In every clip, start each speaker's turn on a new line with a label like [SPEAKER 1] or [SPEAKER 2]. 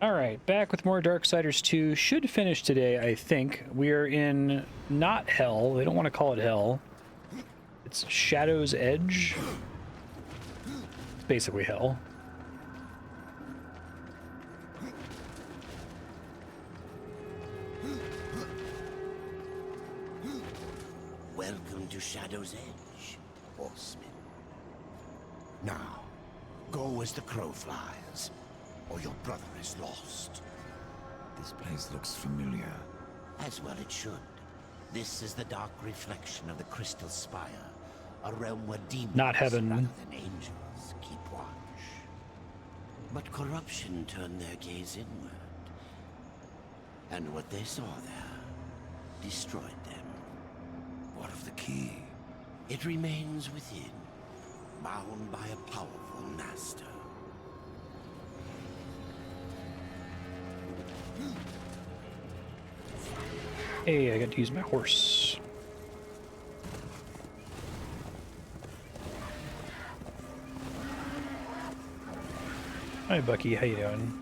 [SPEAKER 1] Alright, back with more Darksiders 2. Should finish today, I think. We are in not hell. They don't want to call it hell. It's Shadow's Edge. It's basically hell.
[SPEAKER 2] Welcome to Shadow's Edge, horseman. Now, go as the crow flies, or your brother is lost.
[SPEAKER 3] This place looks familiar.
[SPEAKER 2] As well it should. This is the dark reflection of the Crystal Spire, a realm where demons
[SPEAKER 1] Not heaven.
[SPEAKER 2] rather than angels keep watch. But corruption turned their gaze inward, and what they saw there destroyed them.
[SPEAKER 3] What of the key?
[SPEAKER 2] It remains within, bound by a powerful master.
[SPEAKER 1] Hey, I got to use my horse. Hi, Bucky. How you doing?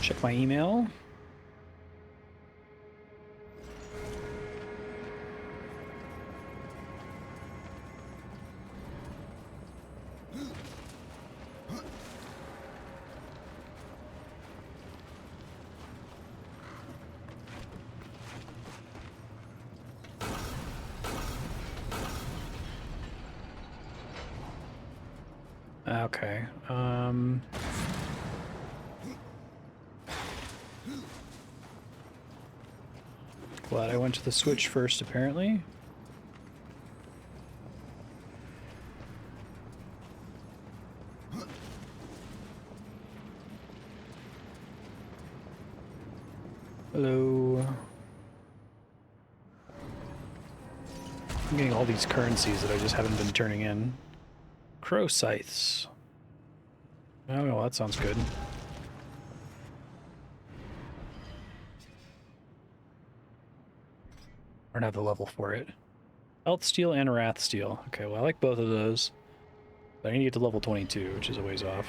[SPEAKER 1] Check my email. Okay. Glad I went to the switch first, apparently. Hello. I'm getting all these currencies that I just haven't been turning in. Crow scythes. Oh, well, that sounds good. I don't have the level for it. Health steel and wrath steel. Okay, well, I like both of those. But I need to get to level 22, which is a ways off.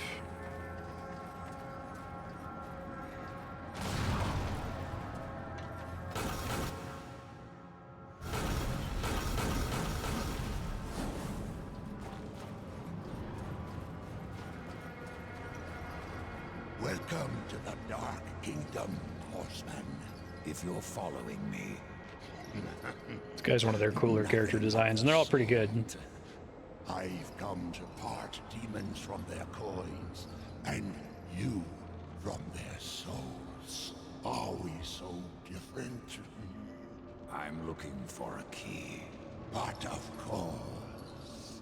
[SPEAKER 4] Welcome to the Dark Kingdom, horseman.
[SPEAKER 3] If you're following me.
[SPEAKER 1] This guy's one of their cooler character designs, and they're all pretty good.
[SPEAKER 4] I've come to part demons from their coins, and you from their souls. Are we so different?
[SPEAKER 3] I'm looking for a key.
[SPEAKER 4] But of course.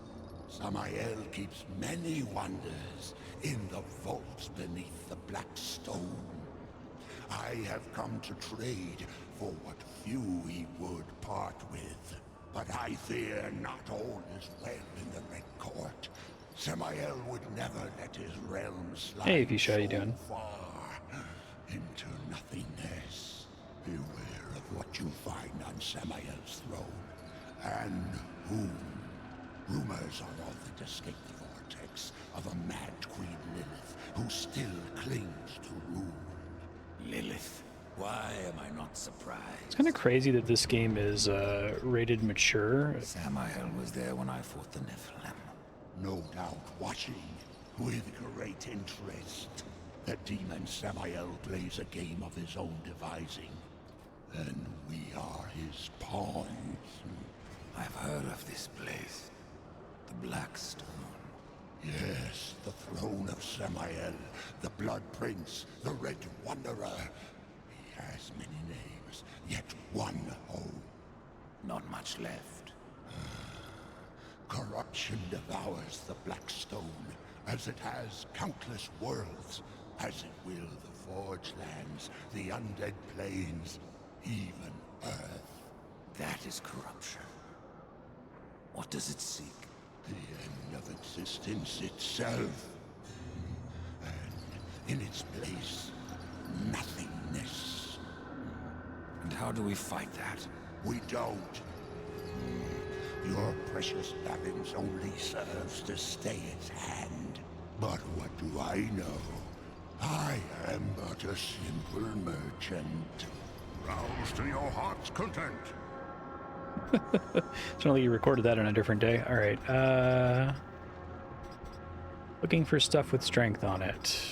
[SPEAKER 4] Samael keeps many wonders in the vaults beneath the black stone. I have come to trade for what few he would part with. But I fear not all is well in the Red Court. Samael would never let his realm slide
[SPEAKER 1] Hey, Visha, how you doing?
[SPEAKER 4] far into nothingness. Beware of what you find on Samael's throne, and whom. Rumors are of it escaped the vortex of a mad Queen Lilith who still clings to rule.
[SPEAKER 3] Lilith. Why am I not surprised?
[SPEAKER 1] It's kind of crazy that this game is rated mature.
[SPEAKER 3] Samael was there when I fought the Nephilim.
[SPEAKER 4] No doubt watching with great interest. The demon Samael plays a game of his own devising, and we are his pawns.
[SPEAKER 3] I've heard of this place. The Black Stone.
[SPEAKER 4] Yes, the throne of Samael, the Blood Prince, the Red Wanderer. He has many names, yet one home.
[SPEAKER 3] Not much left.
[SPEAKER 4] Corruption devours the Black Stone, as it has countless worlds, as it will the Forge Lands, the Undead Plains, even Earth.
[SPEAKER 3] That is corruption. What does it seek?
[SPEAKER 4] The end of existence itself. And in its place, nothing.
[SPEAKER 3] How do we fight that?
[SPEAKER 4] We don't. Your precious Babbins only serves to stay its hand. But what do I know? I am but a simple merchant. Rouse to your heart's content.
[SPEAKER 1] It's only you recorded that on a different day. All right. Looking for stuff with strength on it.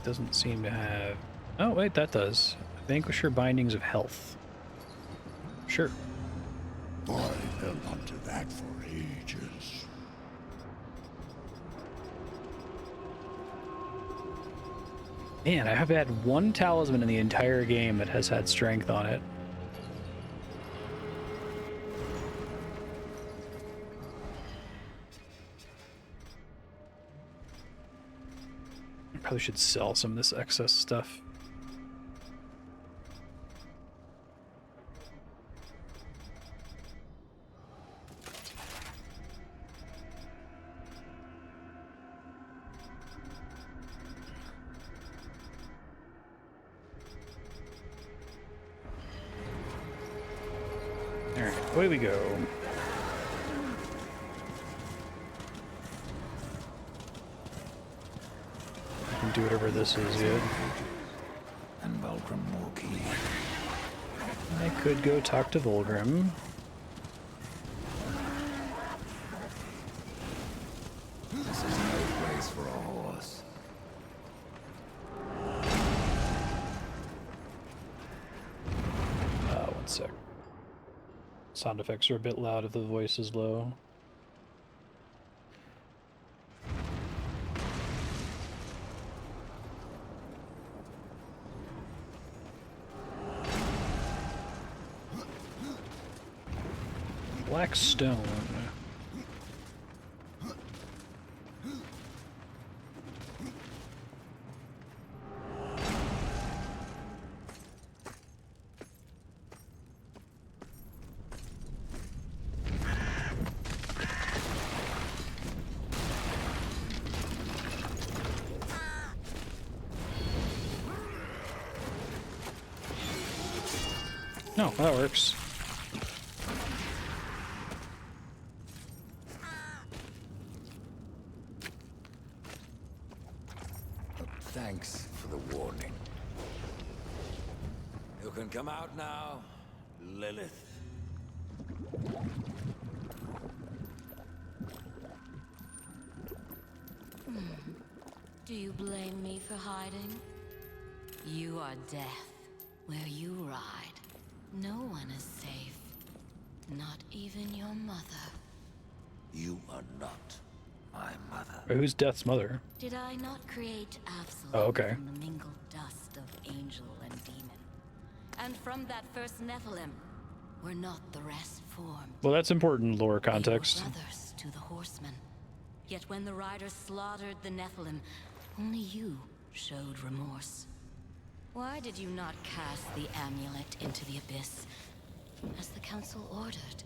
[SPEAKER 1] Doesn't seem to have... Oh, wait, that does. Vanquisher Bindings of Health. Sure.
[SPEAKER 4] I held on to that for ages.
[SPEAKER 1] Man, I have had one talisman in the entire game that has had strength on it. I probably should sell some of this excess stuff. Alright, away we go. I can do whatever this is yet.
[SPEAKER 3] And Vulgrim more keen.
[SPEAKER 1] I could go talk to Volgrim.
[SPEAKER 3] This is no place for a horse.
[SPEAKER 1] One sec. Sound effects are a bit loud if the voice is low. Black stone. No, that works.
[SPEAKER 3] Thanks for the warning. You can come out now, Lilith.
[SPEAKER 5] Do you blame me for hiding? You are death. Where you ride, no one is safe. Not even your mother.
[SPEAKER 3] You are not my mother.
[SPEAKER 1] Wait, who's Death's mother?
[SPEAKER 5] Did I not create Absalom
[SPEAKER 1] Oh, okay.
[SPEAKER 5] from the mingled dust of angel and demon? And from that first Nephilim, were not the rest formed?
[SPEAKER 1] Well, that's important lore
[SPEAKER 5] They were
[SPEAKER 1] context.
[SPEAKER 5] brothers to the horsemen. Yet when the riders slaughtered the Nephilim, only you showed remorse. Why did you not cast the amulet into the abyss, as the council ordered?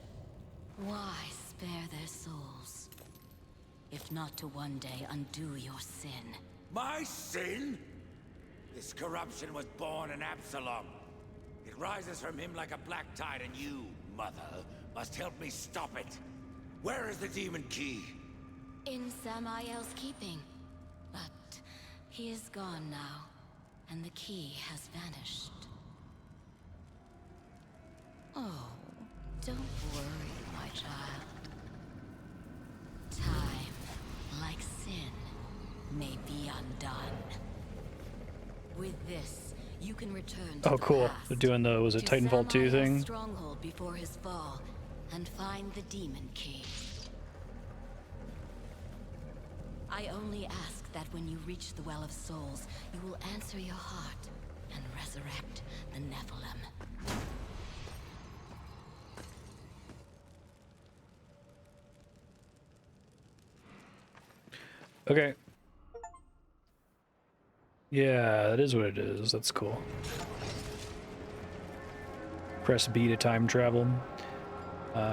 [SPEAKER 5] Why spare their souls, if not to one day undo your sin?
[SPEAKER 3] My sin? This corruption was born in Absalom. It rises from him like a black tide, and you, Mother, must help me stop it. Where is the demon key?
[SPEAKER 5] In Samael's keeping, but he is gone now, and the key has vanished. Oh, don't worry, my child. Time, like sin, may be undone. With this, you can return to
[SPEAKER 1] Oh,
[SPEAKER 5] the
[SPEAKER 1] cool.
[SPEAKER 5] past,
[SPEAKER 1] They're doing the, was it
[SPEAKER 5] to
[SPEAKER 1] Titanfall 2
[SPEAKER 5] Samael's
[SPEAKER 1] thing?
[SPEAKER 5] stronghold before his fall, and find the demon key. I only ask that when you reach the Well of Souls, you will answer your heart and resurrect the Nephilim.
[SPEAKER 1] Okay. Yeah, that is what it is. That's cool. Press B to time travel. Hold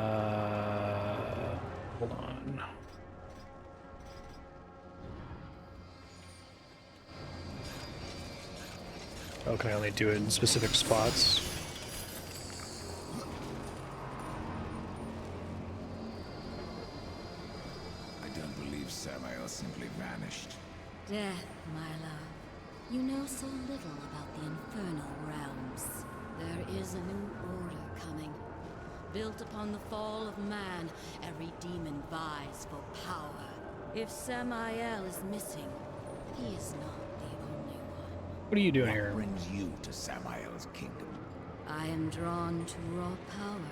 [SPEAKER 1] on. Oh, can I only do it in specific spots?
[SPEAKER 3] I don't believe Samael simply vanished.
[SPEAKER 5] Death, my love. You know so little about the infernal realms. There is a new order coming. Built upon the fall of man, every demon vies for power. If Samael is missing, he is not the only one.
[SPEAKER 1] What are you doing
[SPEAKER 3] What
[SPEAKER 1] here?
[SPEAKER 3] brings you to Samael's kingdom?
[SPEAKER 5] I am drawn to raw power,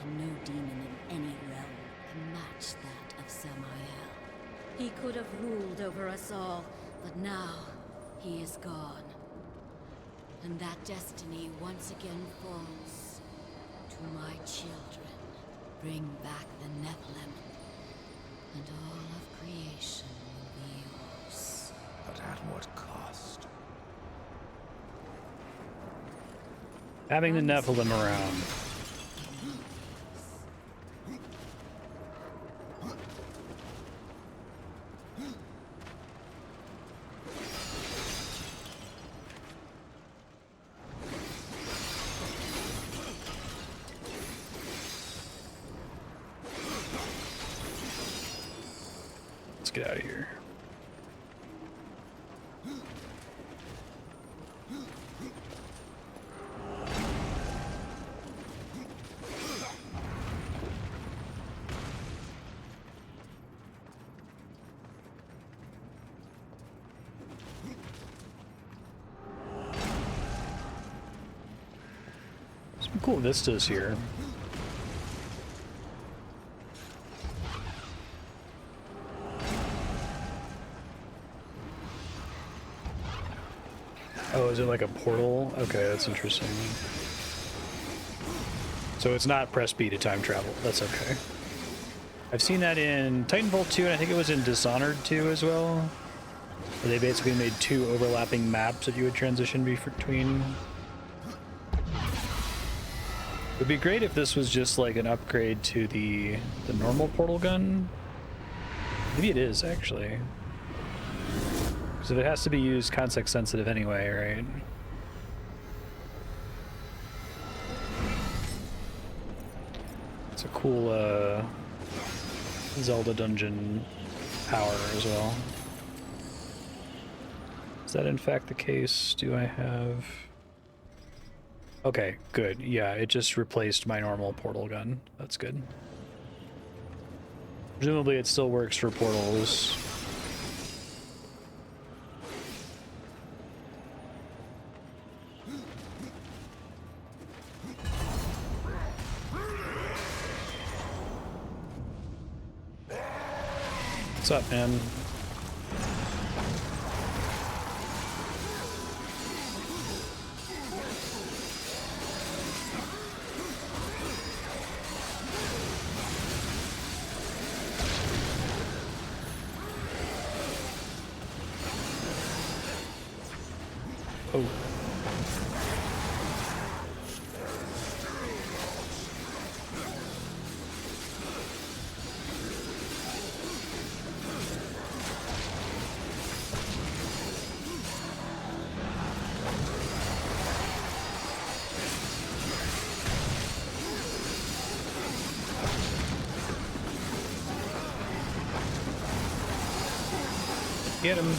[SPEAKER 5] and no demon in any realm can match that of Samael. He could have ruled over us all, but now he is gone. And that destiny once again falls to my children. Bring back the Nephilim, and all of creation will be yours.
[SPEAKER 3] But at what cost?
[SPEAKER 1] Having the Nephilim around. Let's get out of here. Some cool vistas here. Oh, is it like a portal? Okay, that's interesting. So it's not press B to time travel. That's okay. I've seen that in Titanfall 2, and I think it was in Dishonored 2 as well. Where they basically made two overlapping maps that you would transition between. It would be great if this was just like an upgrade to the normal portal gun. Maybe it is, actually. Because if it has to be used context sensitive anyway, right? It's a cool Zelda dungeon power as well. Is that in fact the case? Do I have... Okay, good. Yeah, it just replaced my normal portal gun. That's good. Presumably it still works for portals. What's up, man? Oh. Get him.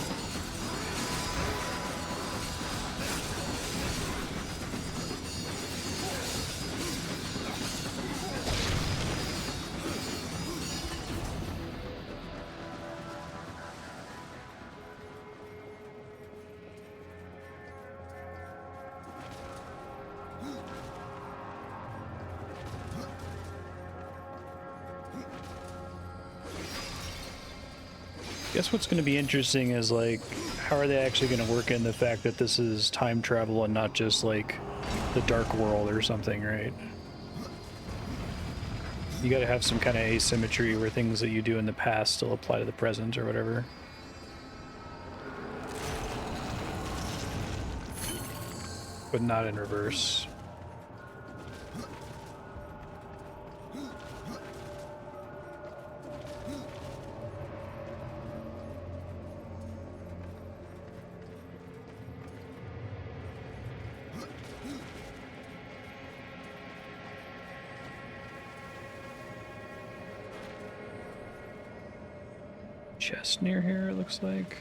[SPEAKER 1] Guess what's going to be interesting is, like, how are they actually going to work in the fact that this is time travel and not just, like, the dark world or something, right? You got to have some kind of asymmetry where things that you do in the past still apply to the present or whatever. But not in reverse. chest near here, it looks like.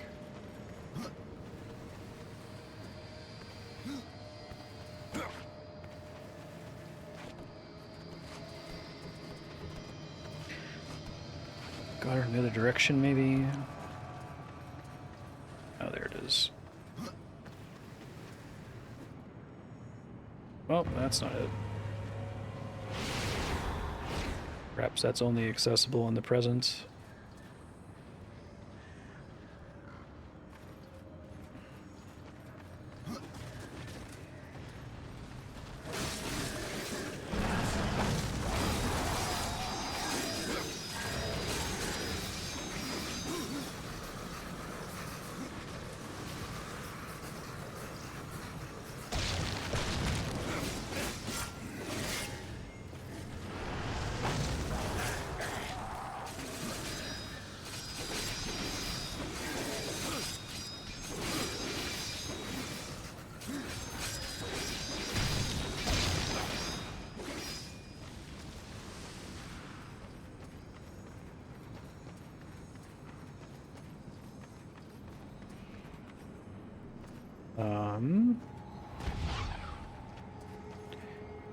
[SPEAKER 1] Got her in the other direction, maybe? Oh, there it is. Well, that's not it. Perhaps that's only accessible in the present. I'm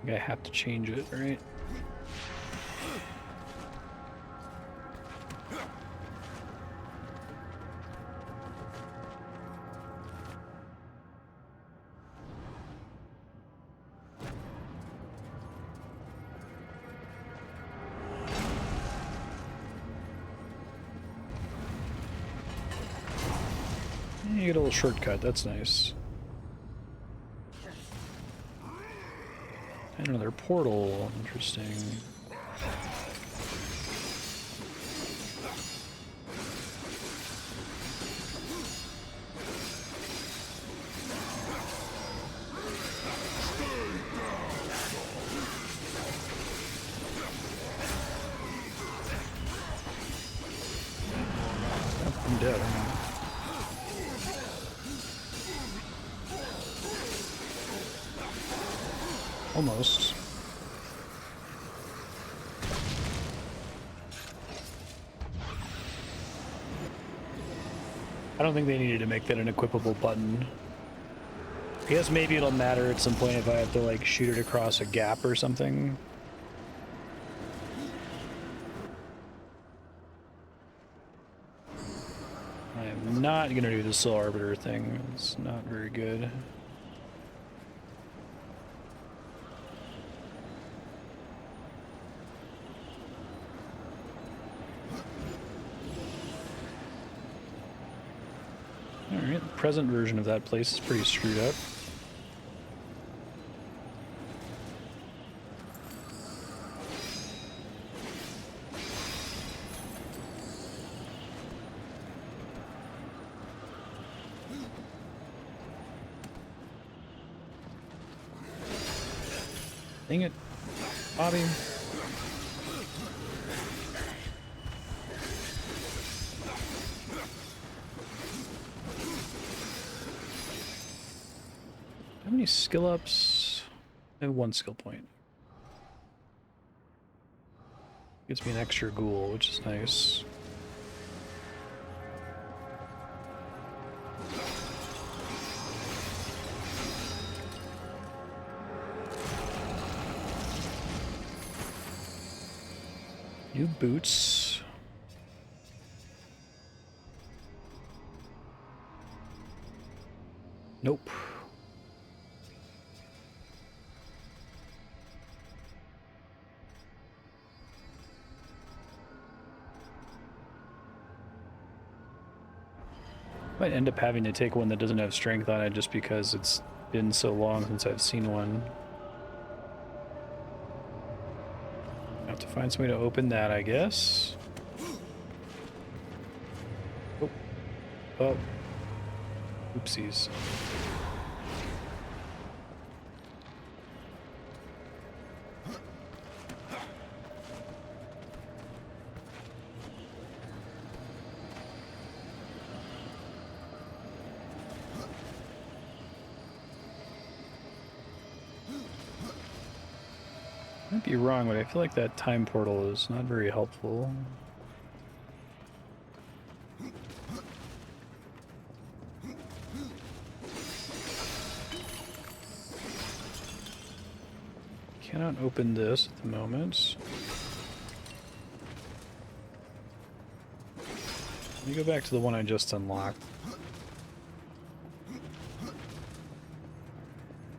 [SPEAKER 1] gonna have to change it, right? You get a little shortcut, that's nice. And another portal, interesting. I'm dead, aren't I? Almost. I don't think they needed to make that an equipable button. I guess maybe it'll matter at some point if I have to like shoot it across a gap or something. I am not gonna do the Soul Arbiter thing. It's not very good. Alright, the present version of that place is pretty screwed up. Dang it, Bobby. How many skill ups? I have one skill point. Gives me an extra ghoul, which is nice. New boots. Nope. Might end up having to take one that doesn't have strength on it just because it's been so long since I've seen one. I have to find some way to open that, I guess. Oh. Oh. Oopsies. Might be wrong, but I feel like that time portal is not very helpful. Cannot open this at the moment. Let me go back to the one I just unlocked.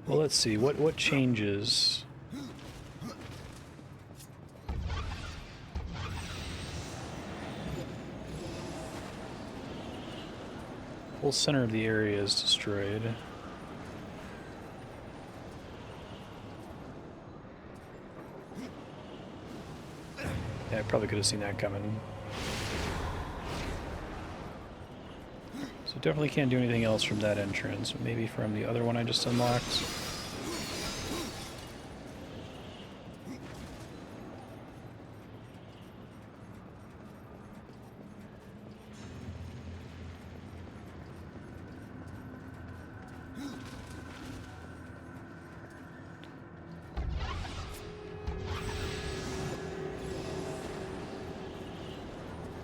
[SPEAKER 1] Well, let's see. What changes? Whole center of the area is destroyed. Yeah, I probably could have seen that coming. So definitely can't do anything else from that entrance. Maybe from the other one I just unlocked.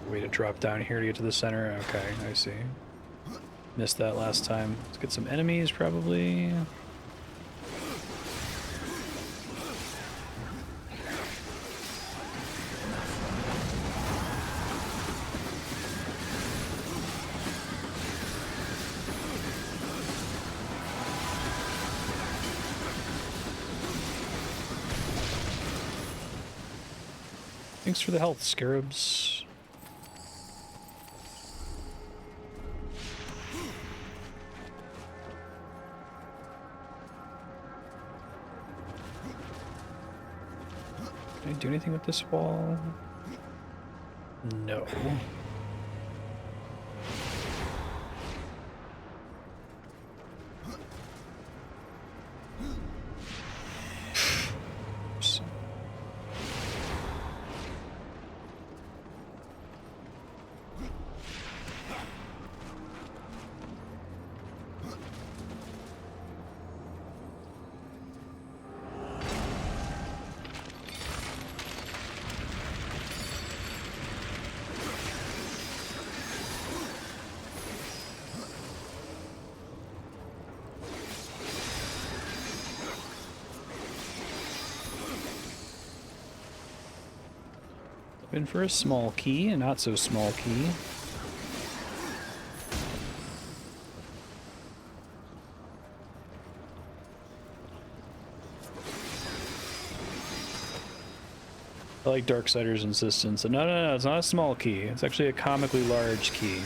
[SPEAKER 1] Way to drop down here to get to the center. Okay, I see. Missed that last time. Let's get some enemies, probably. Thanks for the health, scarabs. Can I do anything with this wall? No. In for a small key, a not so small key. I like Darksiders' insistence. No, it's not a small key. It's actually a comically large key.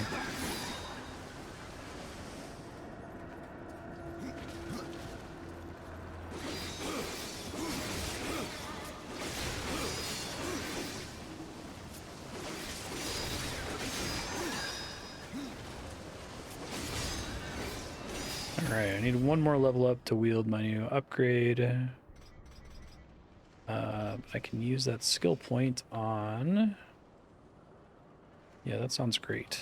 [SPEAKER 1] Alright, I need one more level up to wield my new upgrade. I can use that skill point on... Yeah, that sounds great.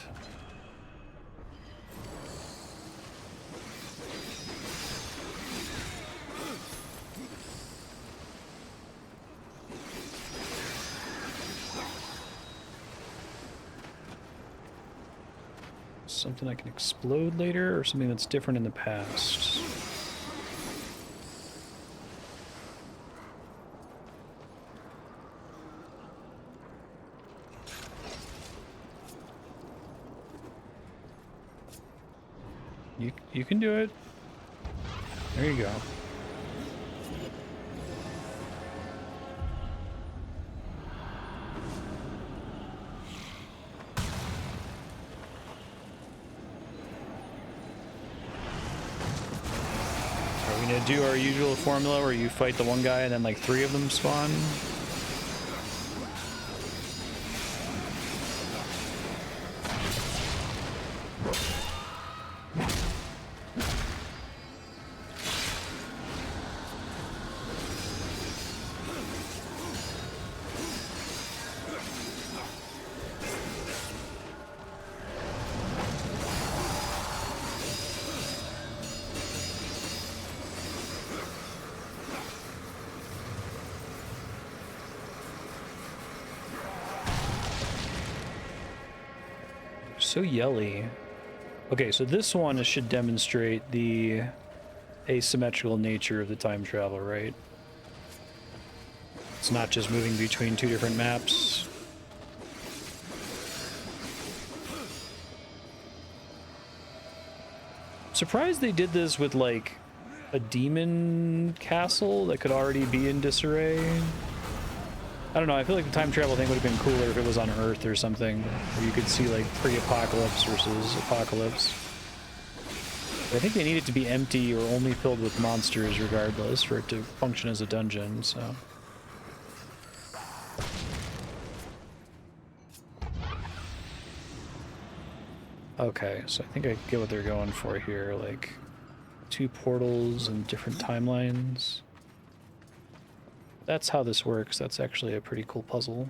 [SPEAKER 1] Something I can explode later, or something that's different in the past? You can do it. There you go. Are we gonna do our usual formula where you fight the one guy and then like 3 of them spawn? So yelly. Okay, so this one should demonstrate the asymmetrical nature of the time travel, right? It's not just moving between two different maps. Surprised they did this with like a demon castle that could already be in disarray. I don't know, I feel like the time travel thing would have been cooler if it was on Earth or something, where you could see like pre-apocalypse versus apocalypse. But I think they need it to be empty or only filled with monsters regardless for it to function as a dungeon, so. Okay, so I think I get what they're going for here, like 2 portals and different timelines. That's how this works. That's actually a pretty cool puzzle.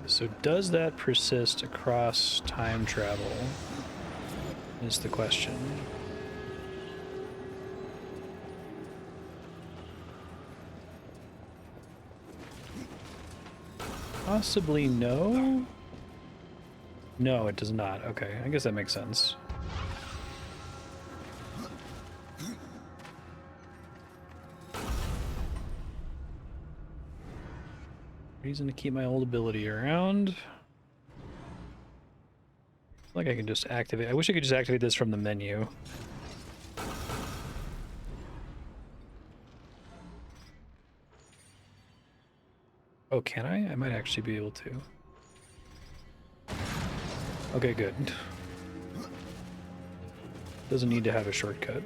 [SPEAKER 1] So does that persist across time travel, is the question. Possibly no? No, it does not. Okay, I guess that makes sense. Reason to keep my old ability around. Like I can just activate. I wish I could just activate this from the menu. Oh, can I? I might actually be able to. Okay, good. Doesn't need to have a shortcut.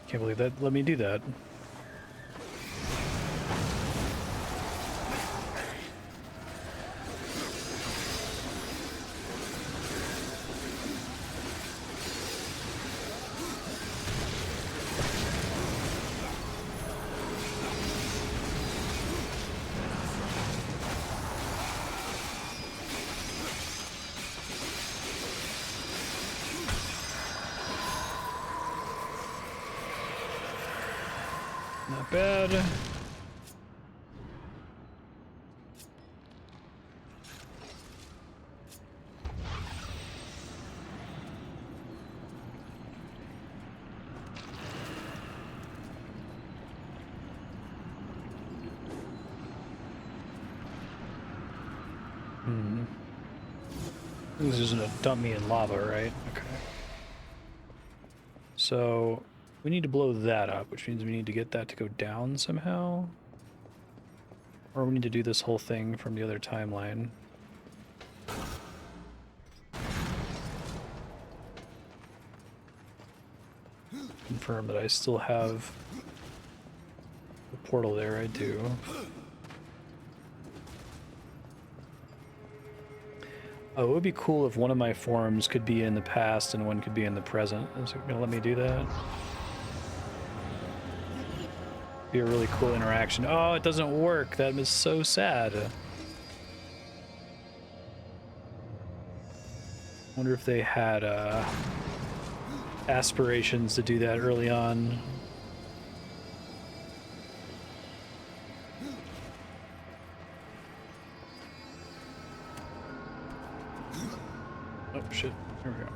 [SPEAKER 1] Can't believe that let me do that. Not bad. This isn't a dump me in lava, right? Okay. So we need to blow that up, which means we need to get that to go down somehow. Or we need to do this whole thing from the other timeline. Confirm that I still have the portal there, I do. Oh, it would be cool if one of my forms could be in the past and one could be in the present. Is it gonna let me do that? Be a really cool interaction. Oh, it doesn't work. That is so sad. Wonder if they had aspirations to do that early on. Oh shit, here we go.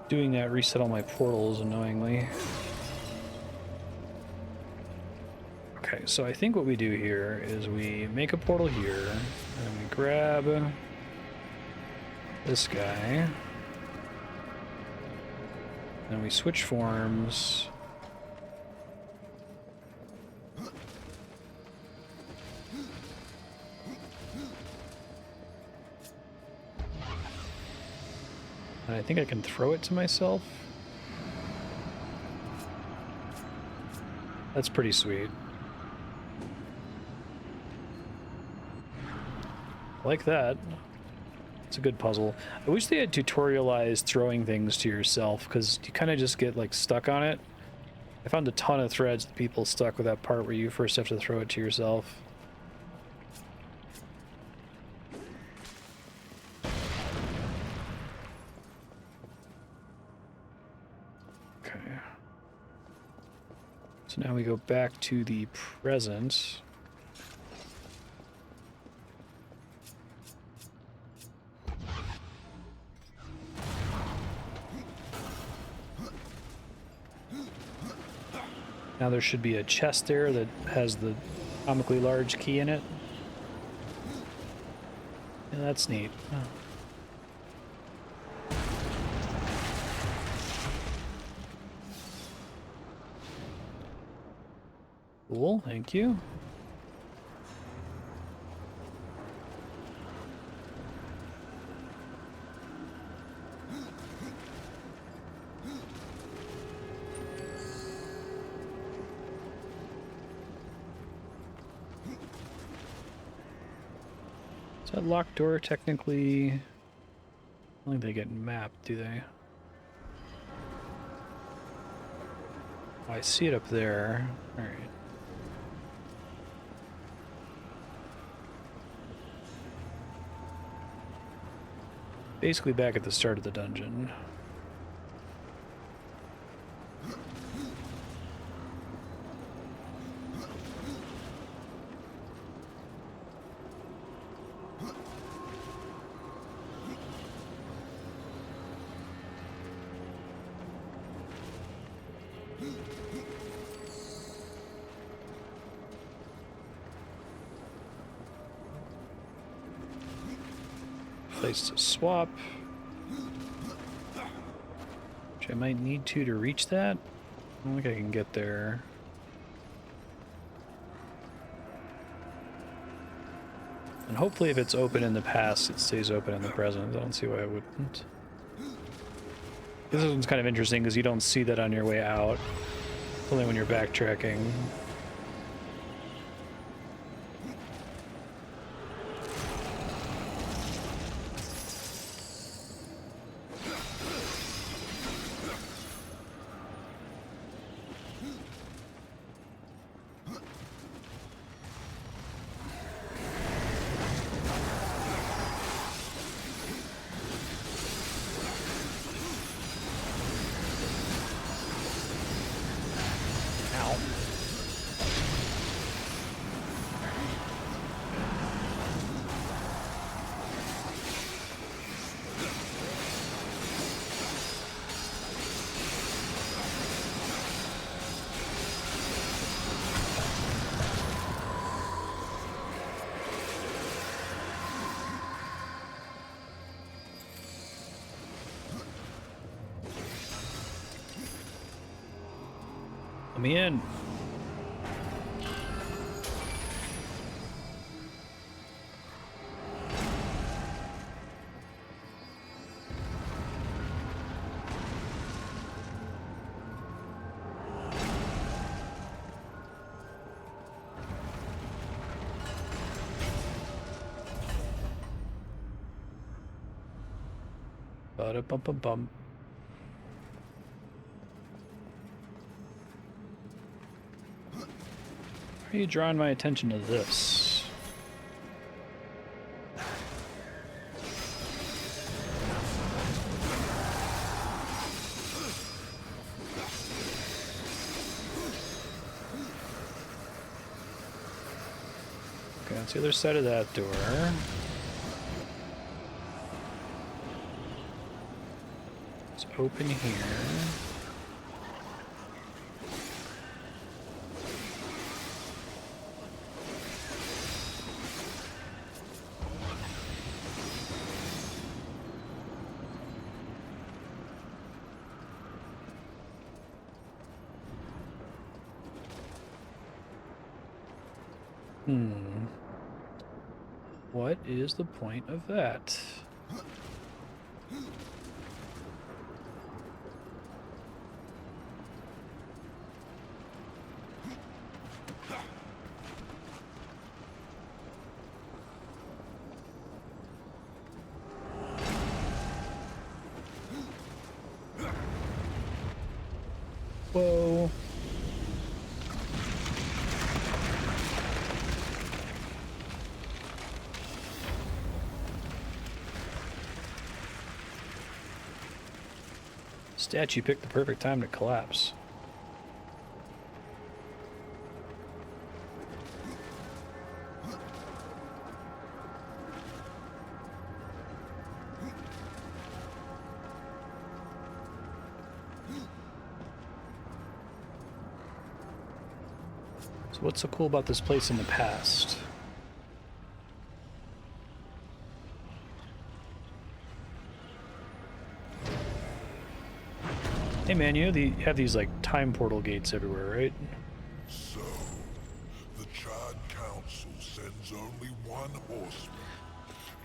[SPEAKER 1] Doing that reset all my portals annoyingly. Okay, so I think what we do here is we make a portal here, and we grab this guy, and we switch forms. And I think I can throw it to myself. That's pretty sweet. Like that. It's a good puzzle. I wish they had tutorialized throwing things to yourself, because you kind of just get like stuck on it. I found a ton of threads of people stuck with that part where you first have to throw it to yourself. Okay. So now we go back to the present. Now there should be a chest there that has the comically large key in it. Yeah, that's neat. Oh. Cool, thank you. Is that locked door technically? I don't think they get mapped, do they? Oh, I see it up there. Alright. Basically back at the start of the dungeon. Place to swap. Which I might need to reach that. I don't think I can get there. And hopefully if it's open in the past, it stays open in the present. I don't see why it wouldn't. This one's kind of interesting because you don't see that on your way out. It's only when you're backtracking. Let me in. Ba-da-bum-bum-bum. Why are you drawing my attention to this? Okay, that's the other side of that door. It's open here. What is the point of that? Whoa. Statue picked the perfect time to collapse. So what's so cool about this place in the past? Hey man, you have these like time portal gates everywhere, right?
[SPEAKER 4] So, the Charred Council sends only one horseman,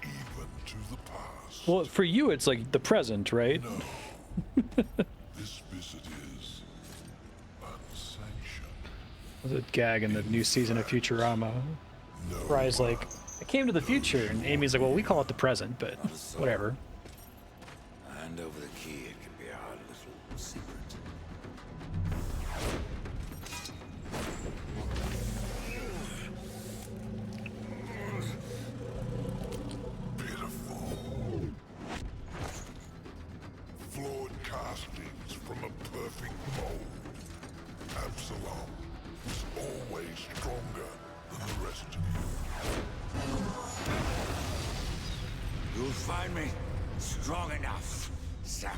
[SPEAKER 4] even to the past.
[SPEAKER 1] Well, for you it's like the present, right?
[SPEAKER 4] No. This visit is unsanctioned.
[SPEAKER 1] The gag in the new season of Futurama. Fry's like, I came to the future, and Amy's like, well, we call it the present, but whatever.
[SPEAKER 3] Hand over the key, it can be our little secret.
[SPEAKER 4] Pitiful. Flawed castings from a perfect mold. Absalom was always stronger than the rest of you.
[SPEAKER 3] You'll find me strong enough, Samael.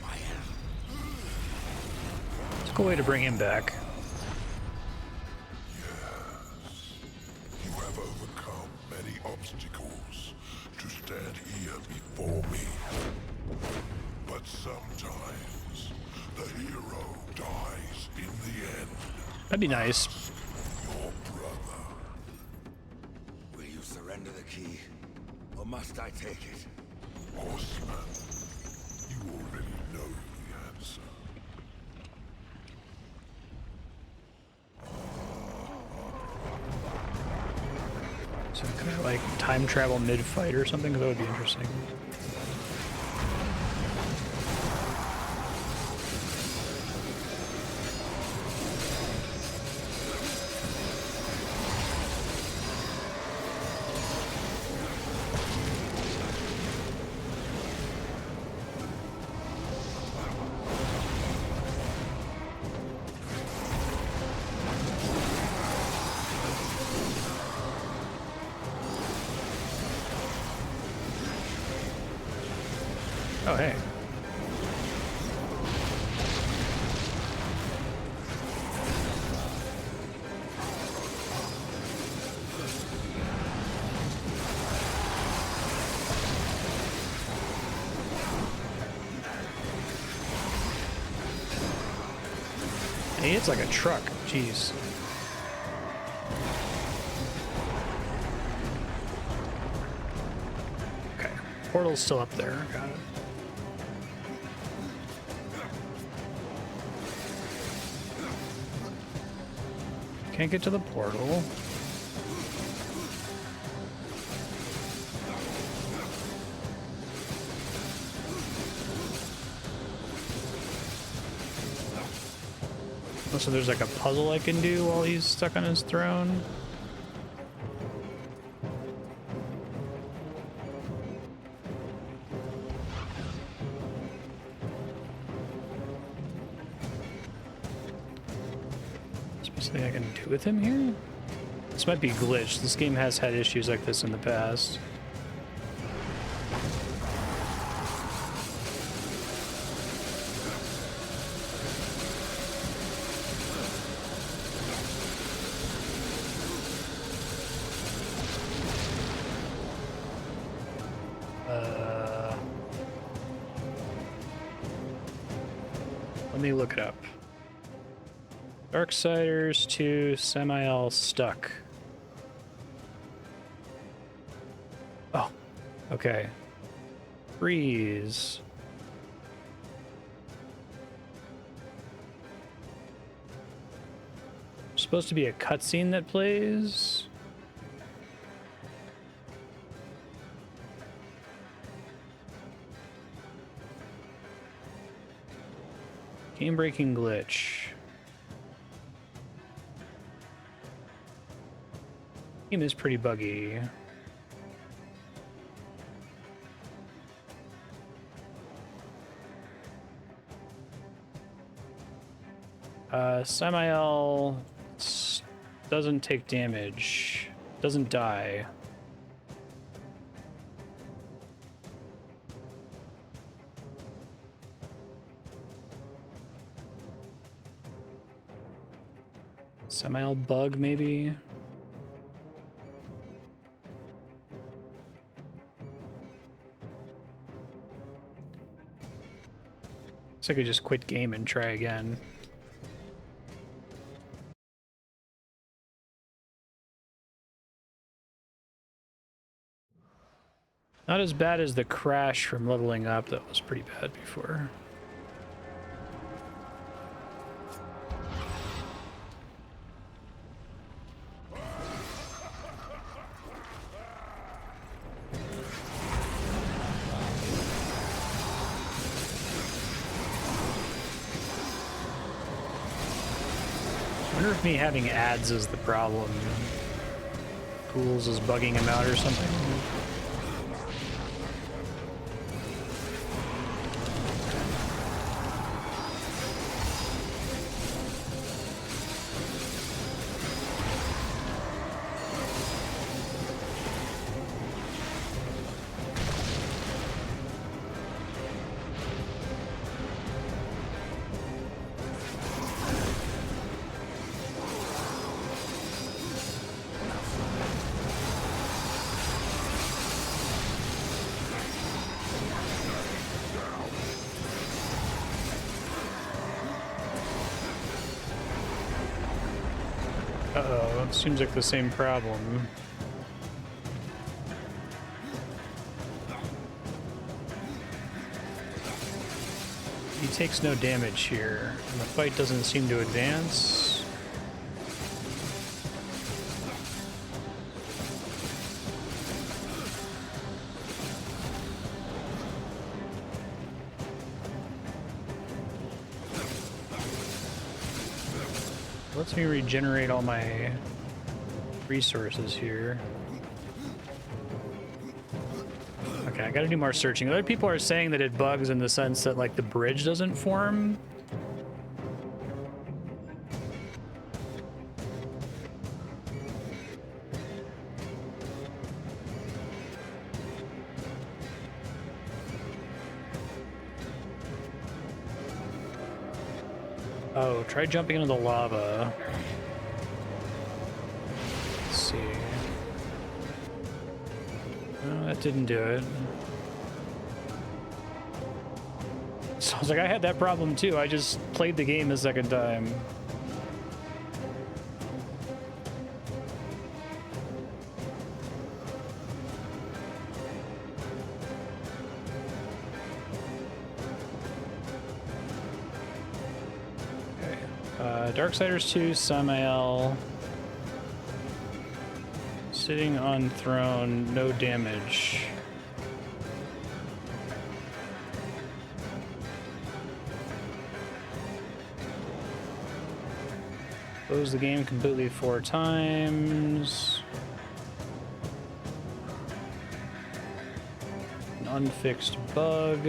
[SPEAKER 1] It's a cool way to bring him back.
[SPEAKER 4] Yes. You have overcome many obstacles to stand here before me. But sometimes the hero dies in the end.
[SPEAKER 1] That'd be nice.
[SPEAKER 4] Your brother.
[SPEAKER 3] Will you surrender the key, or must I take it?
[SPEAKER 4] Horseman, you already know the answer.
[SPEAKER 1] So can I like time travel mid-fight or something? 'Cause that would be interesting. Oh, hey. Hey, it's like a truck. Jeez. Okay. Portal's still up there. Got it. Can't get to the portal. Oh, so there's like a puzzle I can do while he's stuck on his throne. Something I can do with him here? This might be glitched. This game has had issues like this in the past. Let me look it up. Darksiders to Samael stuck. Oh, okay. Freeze. Supposed to be a cutscene that plays. Game breaking glitch. Game is pretty buggy. Samael doesn't take damage, doesn't die. Samael bug, maybe? So I could just quit game and try again. Not as bad as the crash from leveling up. That was pretty bad before. I wonder if me having ads is the problem. Tools is bugging him out or something. Uh-oh, it seems like the same problem. He takes no damage here, and the fight doesn't seem to advance. Lets me regenerate all my resources here. Okay, I gotta do more searching. Other people are saying that it bugs in the sense that, like, the bridge doesn't form. Oh, try jumping into the lava. Let's see. No, that didn't do it. So I was like, I had that problem too. I just played the game a second time. Darksiders 2, Samael. Sitting on throne, no damage. Close the game completely 4 times. An unfixed bug.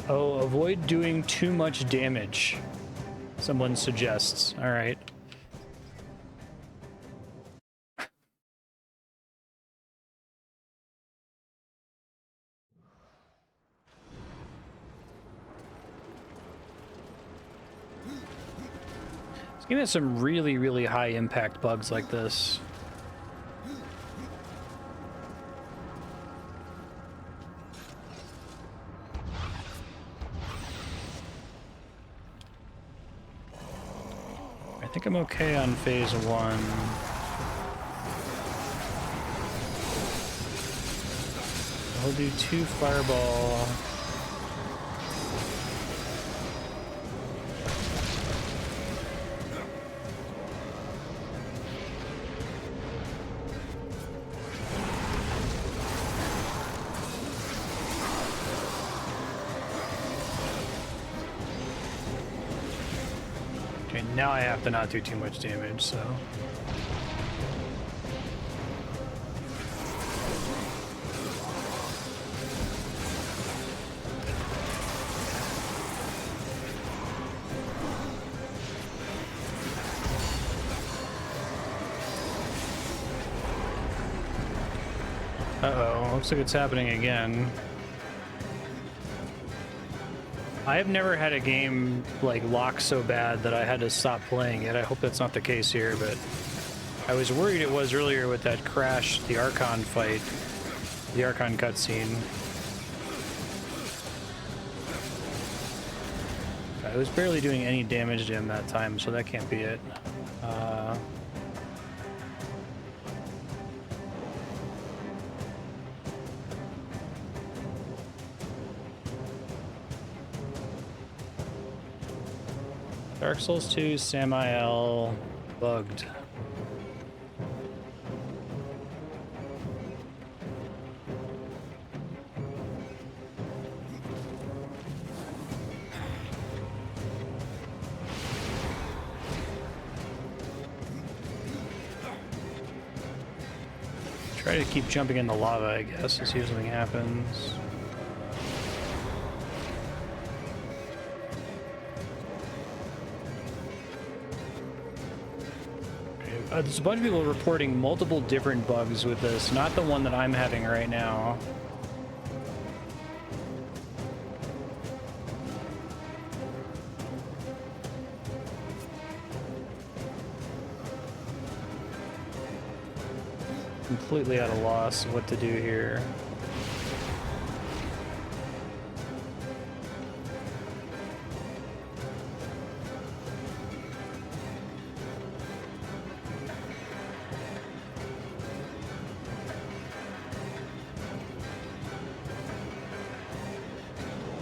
[SPEAKER 1] Oh, avoid doing too much damage, someone suggests. All right. This game has some really, really high impact bugs like this. I think I'm okay on phase 1. I'll do 2 fireball. now I have to not do too much damage, so... Uh-oh, looks like it's happening again. I have never had a game like lock so bad that I had to stop playing it. I hope that's not the case here, but I was worried it was earlier with that crash, the Archon fight, the Archon cutscene. I was barely doing any damage to him that time, so that can't be it. Dark Souls 2, Samael, bugged. Try to keep jumping in the lava, I guess, to see if something happens. There's a bunch of people reporting multiple different bugs with this, not the one that I'm having right now. Completely at a loss of what to do here.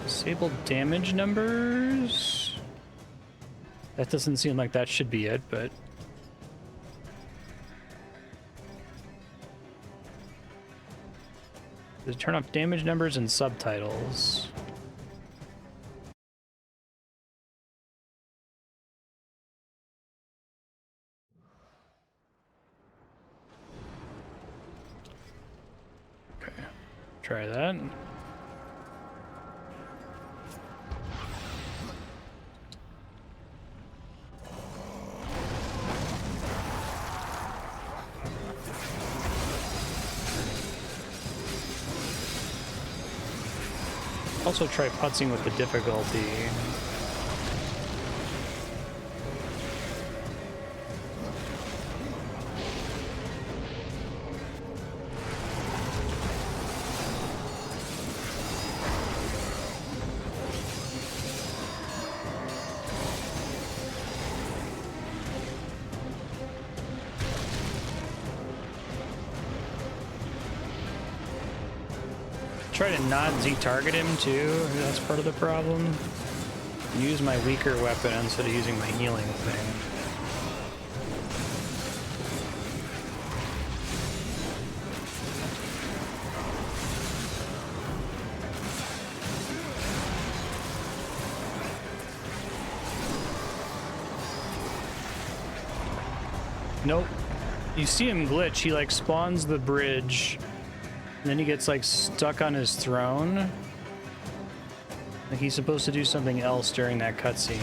[SPEAKER 1] Disable damage numbers? That doesn't seem like that should be it, but... Does it turn off damage numbers and subtitles? Okay, try that. Also try putzing with the difficulty. Try to not Z-target him too, that's part of the problem. Use my weaker weapon instead of using my healing thing. Nope. You see him glitch, he like spawns the bridge. And then he gets like stuck on his throne. Like he's supposed to do something else during that cutscene.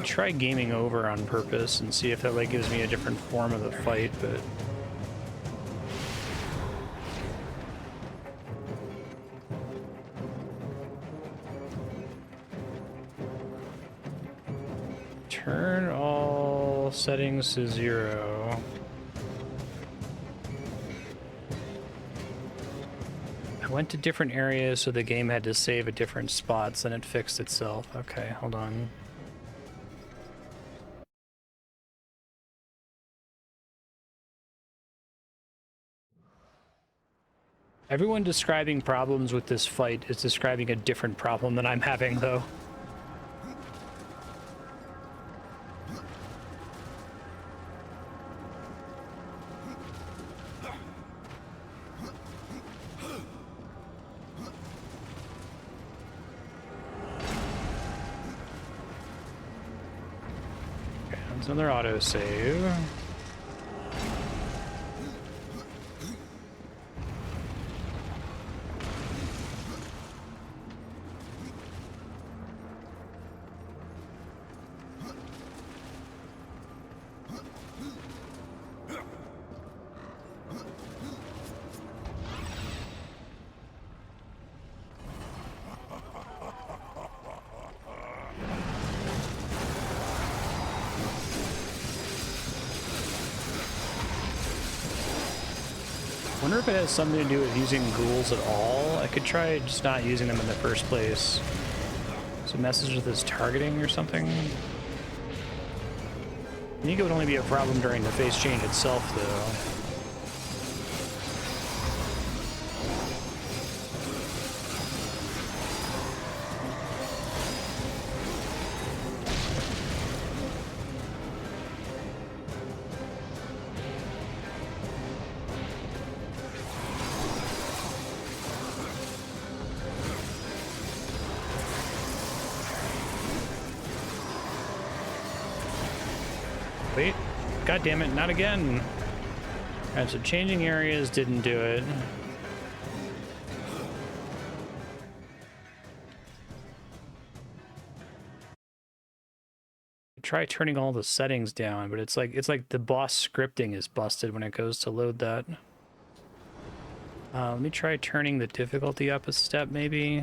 [SPEAKER 1] Try gaming over on purpose and see if that like gives me a different form of the fight, but turn all settings to 0. I went to different areas so the game had to save at different spots and it fixed itself. Okay, hold on. Everyone describing problems with this fight is describing a different problem than I'm having, though. There's another autosave. I wonder if it has something to do with using ghouls at all. I could try just not using them in the first place. So message with his targeting or something. Nico would only be a problem during the face change itself, though. Wait, god damn it, not again. Alright, so changing areas didn't do it. Try turning all the settings down, but it's like the boss scripting is busted when it goes to load that. Let me try turning the difficulty up a step, maybe.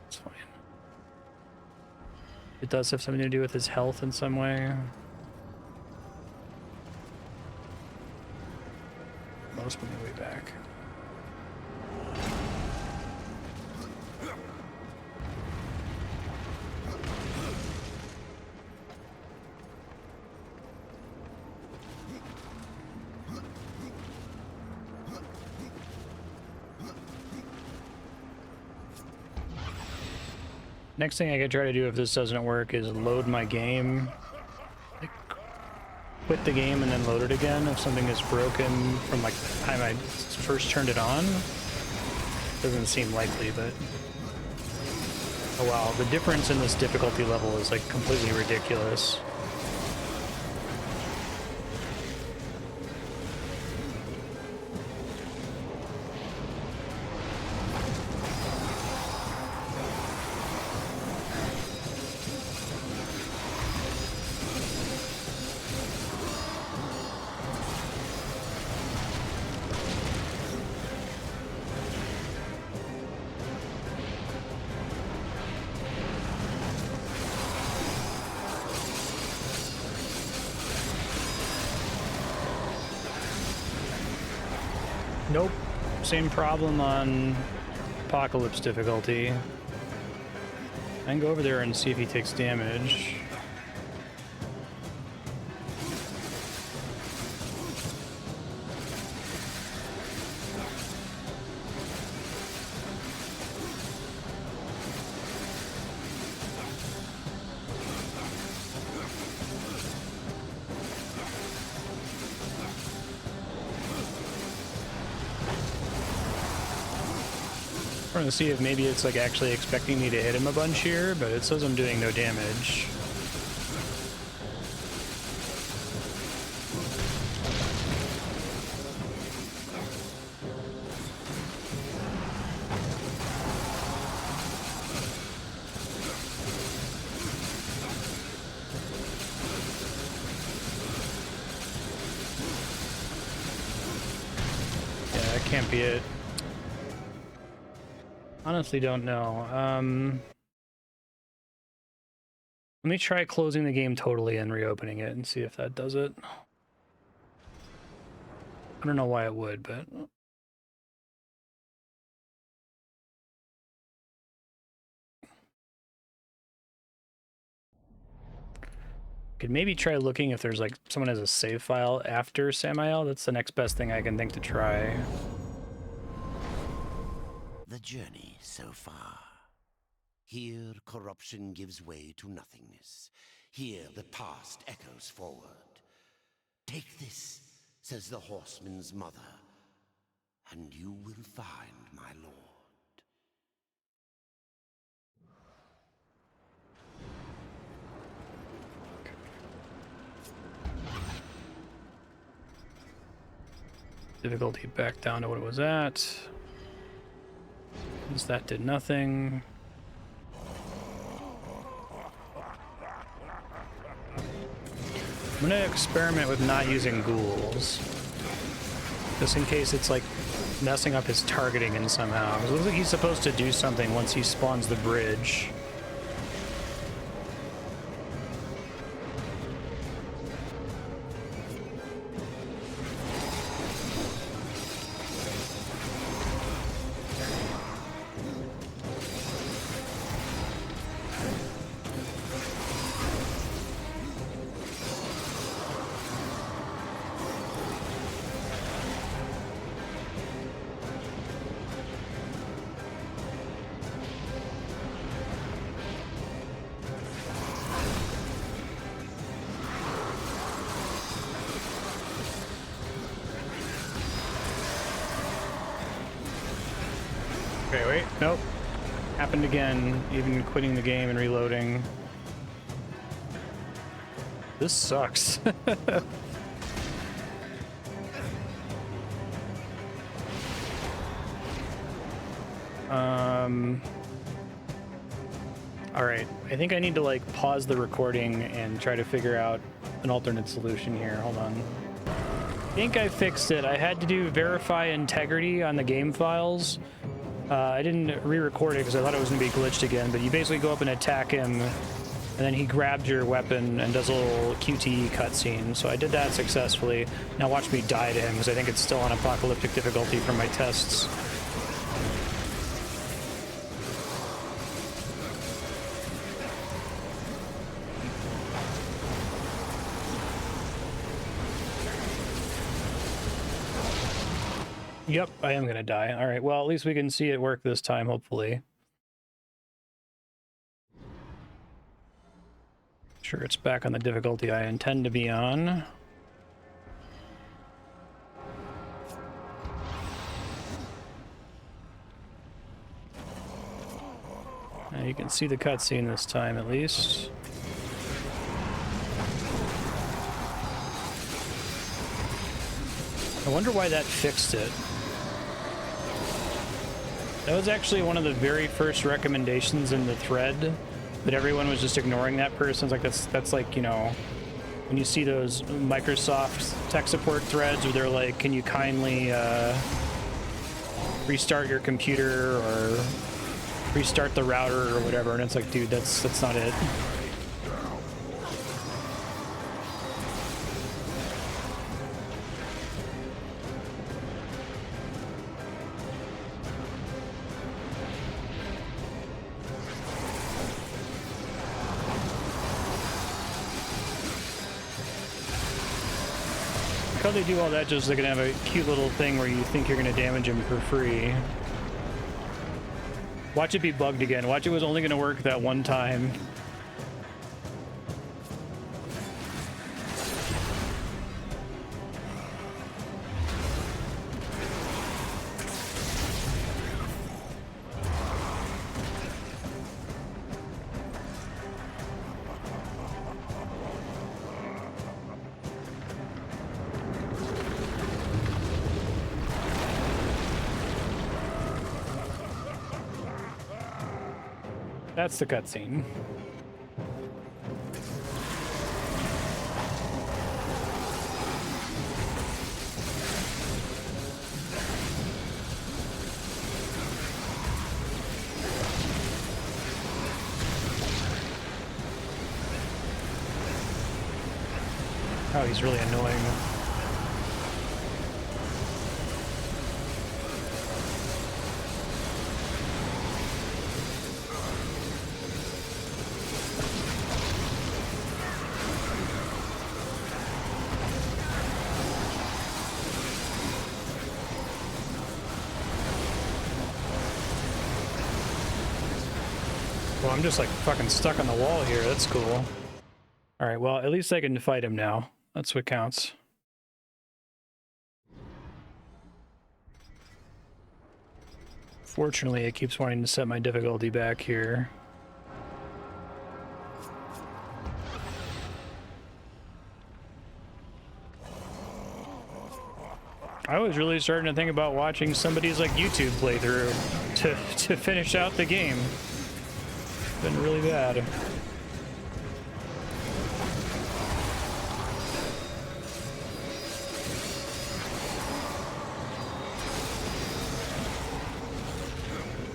[SPEAKER 1] It's fine. It does have something to do with his health in some way. Most on the way back. Next thing I could try to do if this doesn't work is load my game. Like, quit the game and then load it again if something is broken from like the time I first turned it on. Doesn't seem likely, but... Oh wow, the difference in this difficulty level is like completely ridiculous. Nope. Same problem on Apocalypse difficulty. I can go over there and see if he takes damage. Trying to see if maybe it's like actually expecting me to hit him a bunch here, but it says I'm doing no damage. Yeah, that can't be it. Honestly don't know. Let me try closing the game totally and reopening it and see if that does it. I don't know why it would, but... Could maybe try looking if there's like someone has a save file after Samael. That's the next best thing I can think to try.
[SPEAKER 2] The journey so far. Here, corruption gives way to nothingness. Here, the past echoes forward. Take this, says the horseman's mother, and you will find my lord.
[SPEAKER 1] Difficulty back down to what it was at. Since that did nothing. I'm gonna experiment with not using ghouls. Just in case it's like messing up his targeting in somehow. It looks like he's supposed to do something once he spawns the bridge. Okay, wait, nope. Happened again, even quitting the game and reloading. This sucks. Alright, I think I need to like pause the recording and try to figure out an alternate solution here. Hold on. I think I fixed it. I had to do verify integrity on the game files. I didn't re-record it because I thought it was going to be glitched again, but you basically go up and attack him, and then he grabs your weapon and does a little QTE cutscene. So I did that successfully. Now watch me die to him because I think it's still on apocalyptic difficulty from my tests. Yep, I am gonna die. All right, well, at least we can see it work this time, hopefully. Sure, it's back on the difficulty I intend to be on. Now you can see the cutscene this time, at least. I wonder why that fixed it. That was actually one of the very first recommendations in the thread, but everyone was just ignoring that person. It's like that's like, you know, when you see those Microsoft tech support threads where they're like, can you kindly restart your computer or restart the router or whatever, and it's like, dude, that's not it. How they do all that just so they can have a cute little thing where you think you're going to damage him for free. Watch it be bugged again. Watch it was only going to work that one time. That's the cutscene. Oh, he's really annoying. Well, I'm just like fucking stuck on the wall here. That's cool. All right, well, at least I can fight him now. That's what counts. Fortunately, it keeps wanting to set my difficulty back here. I was really starting to think about watching somebody's like YouTube playthrough to finish out the game. It's been really bad.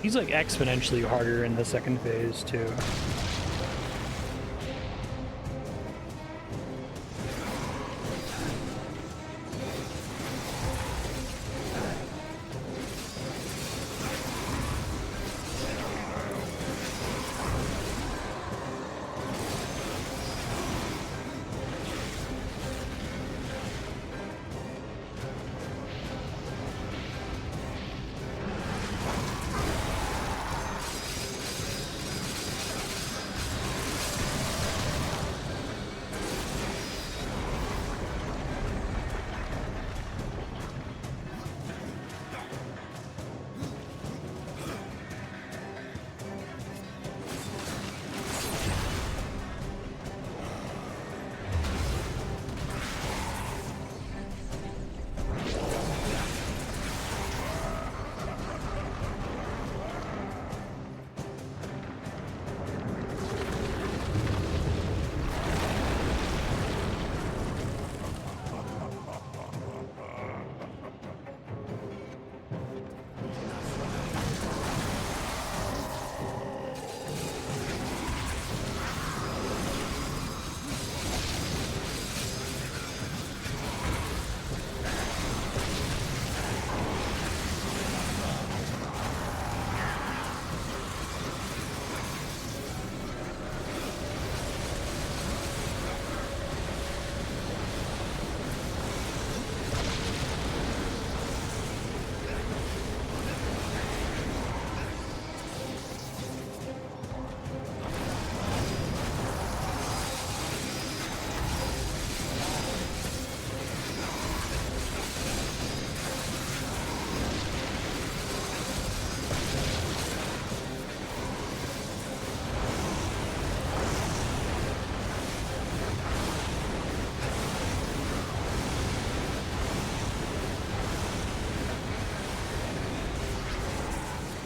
[SPEAKER 1] He's like exponentially harder in the second phase too.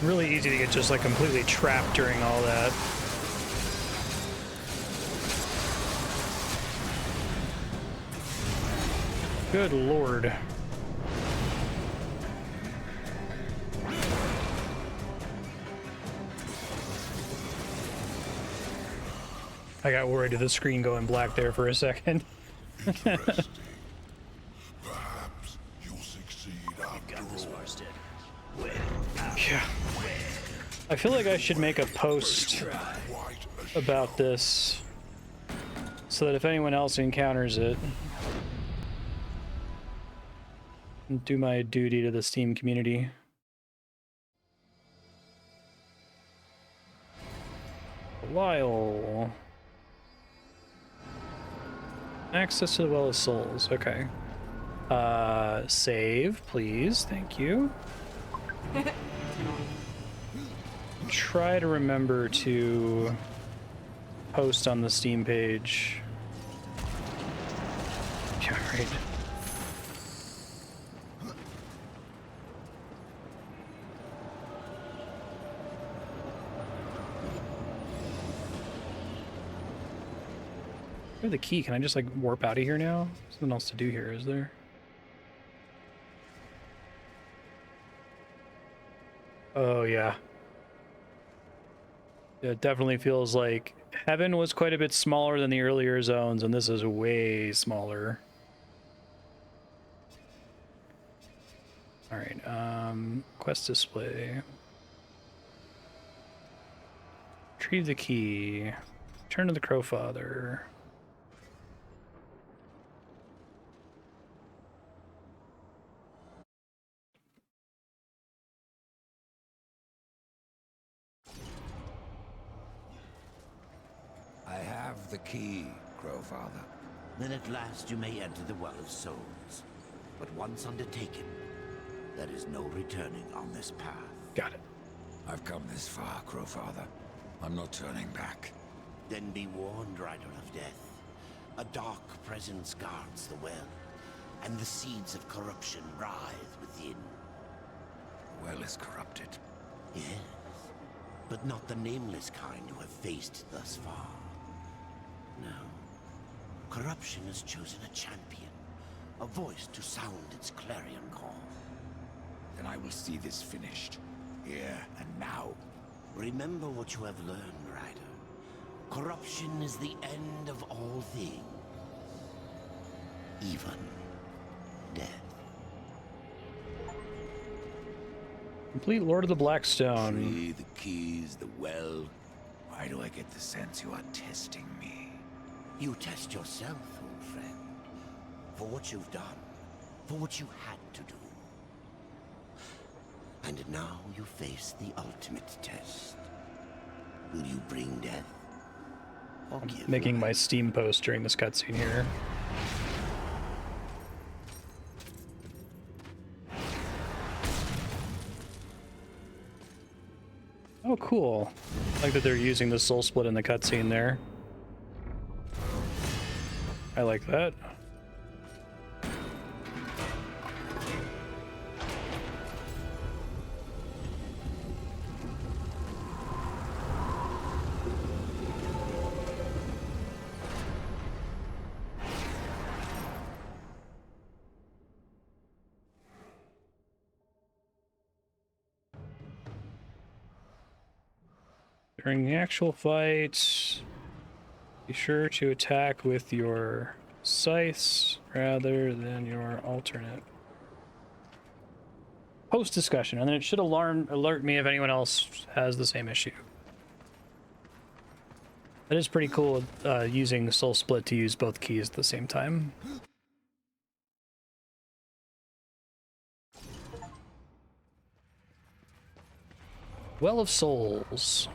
[SPEAKER 1] Really easy to get just like completely trapped during all that. Good lord. I got worried of the screen going black there for a second.
[SPEAKER 4] Interesting. Perhaps you'll succeed after all.
[SPEAKER 3] Marstead.
[SPEAKER 1] Yeah. I feel like I should make a post about this so that if anyone else encounters it, do my duty to the Steam community. Lyle. Access to the Well of Souls. Okay. Save, please. Thank you. Try to remember to post on the Steam page. Yeah, right. Where's the key? Can I just like warp out of here now? Something else to do here, is there? Oh yeah. It definitely feels like Heaven was quite a bit smaller than the earlier zones, and this is way smaller. All right, quest display. Retrieve the key. Turn to the Crowfather.
[SPEAKER 3] I have the key, Crowfather.
[SPEAKER 2] Then at last you may enter the Well of Souls. But once undertaken, there is no returning on this path.
[SPEAKER 1] Got it.
[SPEAKER 3] I've come this far, Crowfather. I'm not turning back.
[SPEAKER 2] Then be warned, Rider of Death. A dark presence guards the well. and the seeds of corruption writhe within.
[SPEAKER 3] Well is corrupted.
[SPEAKER 2] Yes, but not the nameless kind you have faced thus far. No. Corruption has chosen a champion, a voice to sound its clarion call.
[SPEAKER 3] Then I will see this finished, here and now.
[SPEAKER 2] Remember what you have learned, Rider. Corruption is the end of all things. Even death.
[SPEAKER 1] Complete Lord of the Blackstone.
[SPEAKER 3] Tree, the keys, the well. Why do I get the sense you are testing me?
[SPEAKER 2] You test yourself, old friend. For what you've done. For what you had to do. And now you face the ultimate test. Will you bring death? Or give
[SPEAKER 1] Making my
[SPEAKER 2] life?
[SPEAKER 1] Steam post during this cutscene here. Oh, cool. I like that they're using the soul split in the cutscene there. I like that. During the actual fight, be sure to attack with your scythes rather than your alternate. Post discussion, and then it should alert me if anyone else has the same issue. That is pretty cool, using Soul Split to use both keys at the same time. Well of Souls.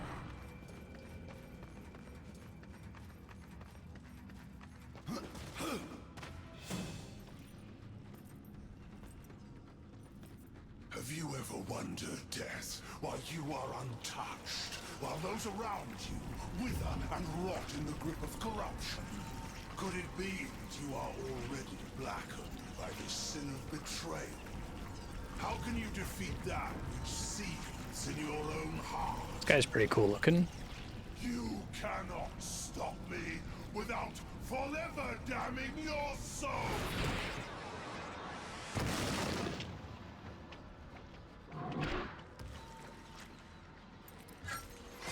[SPEAKER 4] Have you ever wondered, Death, why you are untouched, while those around you wither and rot in the grip of corruption? Could it be that you are already blackened by the sin of betrayal? How can you defeat that which seethes in your own heart?
[SPEAKER 1] This guy's pretty cool looking.
[SPEAKER 4] You cannot stop me without forever damning your soul!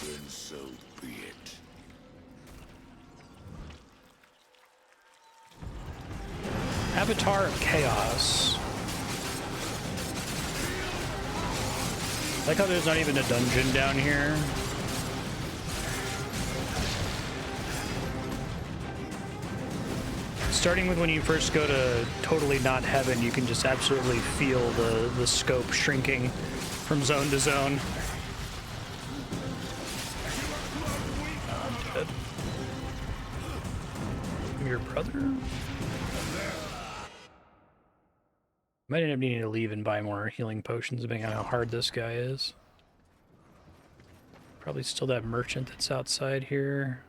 [SPEAKER 4] Then so be it.
[SPEAKER 1] Avatar of Chaos. I like how there's not even a dungeon down here. Starting with when you first go to totally not heaven, you can just absolutely feel the scope shrinking from zone to zone. I'm dead. Your brother? Might end up needing to leave and buy more healing potions depending on how hard this guy is. Probably still that merchant that's outside here.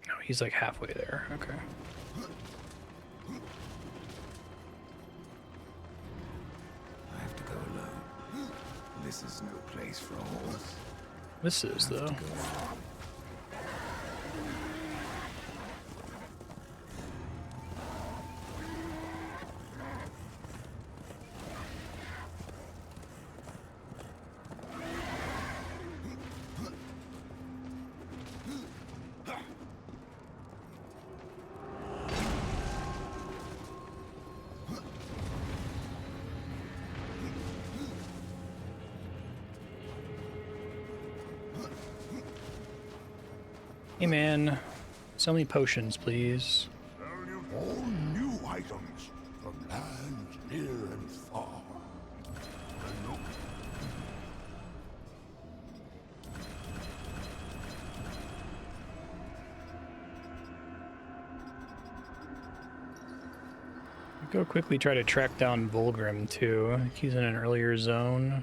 [SPEAKER 1] No, he's like halfway there. Okay.
[SPEAKER 3] I have to go alone. This is no place for a horse.
[SPEAKER 1] This is, though. Hey man, sell me potions, please.
[SPEAKER 4] All new items from lands near and far. Look.
[SPEAKER 1] Go quickly try to track down Volgrim too. He's in an earlier zone.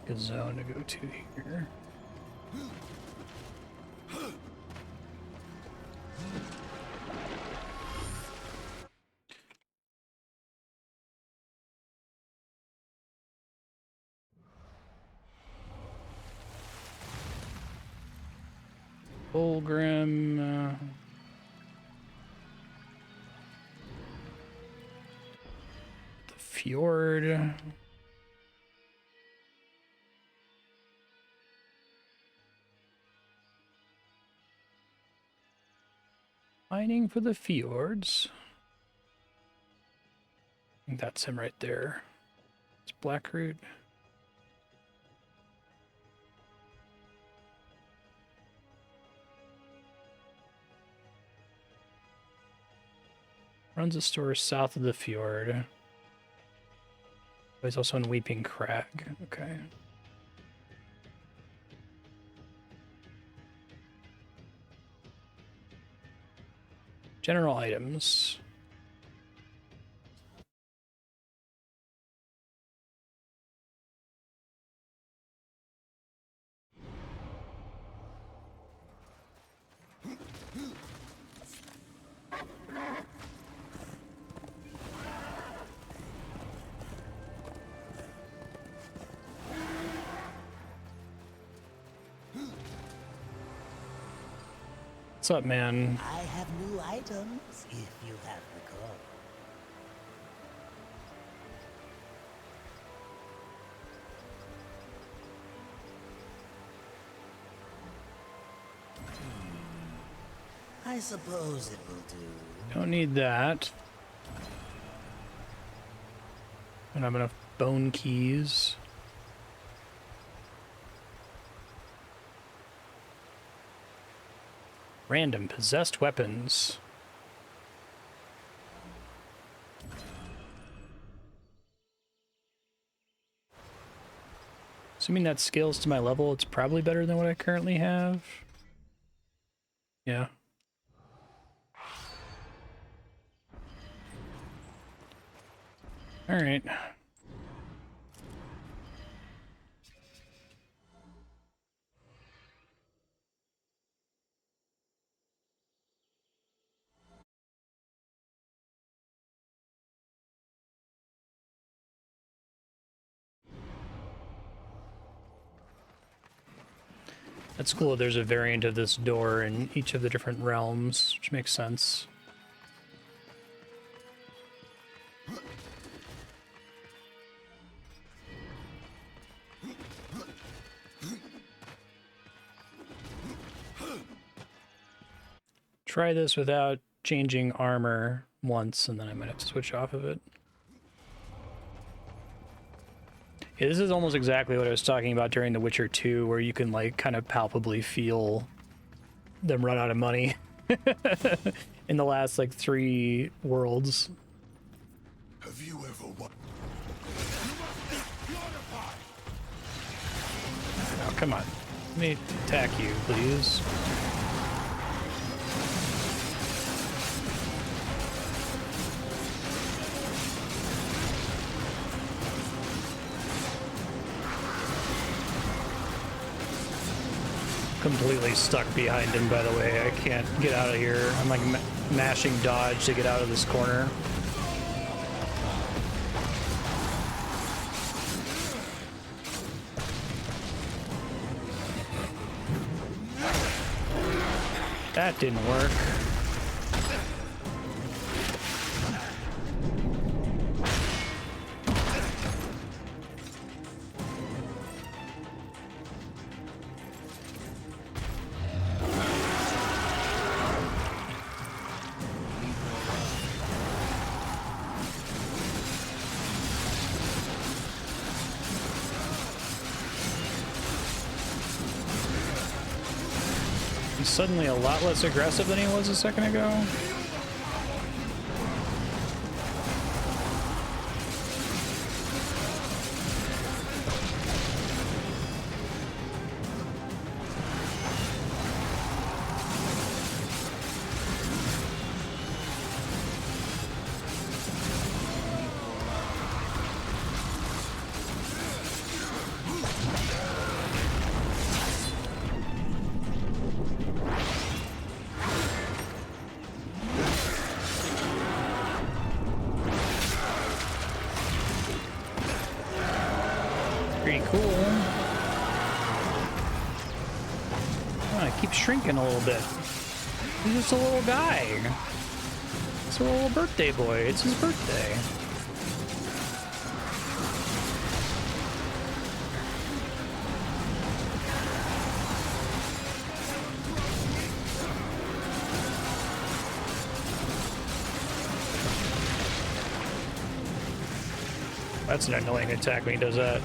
[SPEAKER 1] Good zone to go to here. Fulgrim. The fjord. Mining for the fjords. I think that's him right there. It's Blackroot. Runs a store south of the fjord. He's also in Weeping Crag. Okay. General items. What's up, man?
[SPEAKER 6] I have new items if you have the call. I suppose it will do.
[SPEAKER 1] Don't need that. Don't have enough bone keys. Random possessed weapons. Assuming that scales to my level, it's probably better than what I currently have. Yeah. All right. That's cool. There's a variant of this door in each of the different realms, which makes sense. Try this without changing armor once, and then I might have to switch off of it. Yeah, this is almost exactly what I was talking about during The Witcher 2, where you can, like, kind of palpably feel them run out of money in the last, like, 3 worlds.
[SPEAKER 4] Have you ever
[SPEAKER 1] Oh, come on. Let me attack you, please. Completely stuck behind him, by the way. I can't get out of here. I'm like mashing dodge to get out of this corner. That didn't work. Suddenly a lot less aggressive than he was a second ago. Pretty cool. Oh, it keeps shrinking a little bit. He's just a little guy. It's a little birthday boy. It's his birthday. That's an annoying attack when he does that.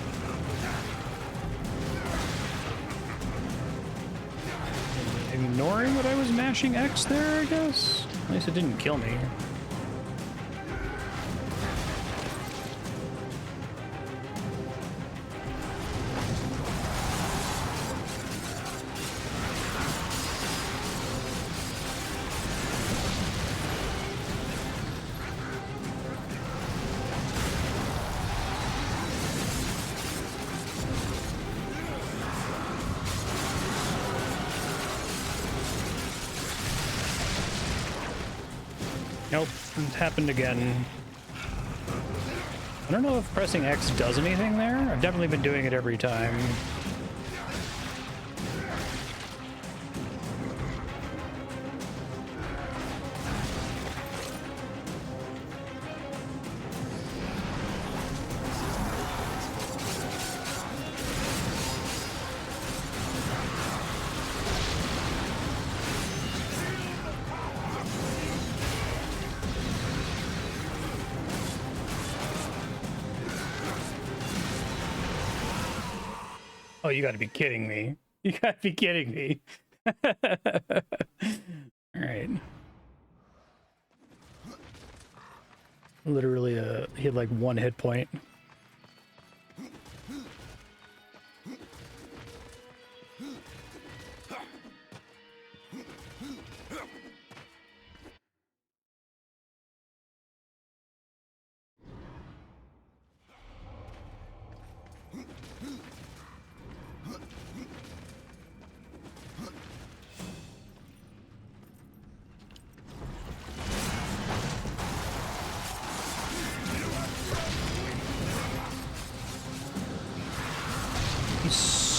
[SPEAKER 1] Ignoring that I was mashing X there, I guess? At least it didn't kill me. Nope, it happened again. I don't know if pressing X does anything there. I've definitely been doing it every time. Oh, you gotta be kidding me. You gotta be kidding me. Alright. Literally, he had like 1 hit point.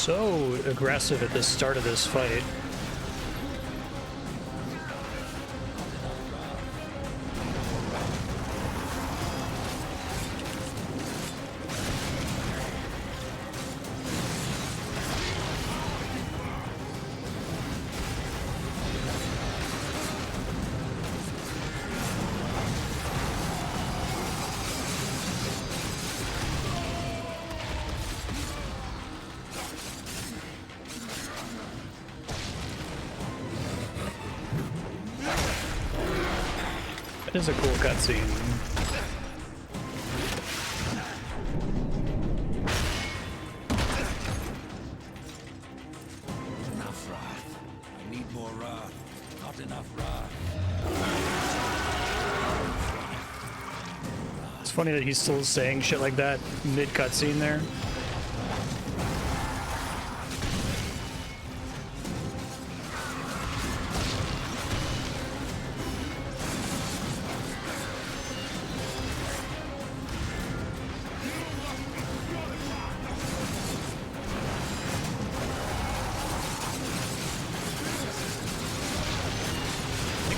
[SPEAKER 1] So aggressive at the start of this fight. It is a cool cutscene.
[SPEAKER 3] Enough wrath. I need more wrath. Not enough wrath.
[SPEAKER 1] It's funny that he's still saying shit like that mid-cutscene there.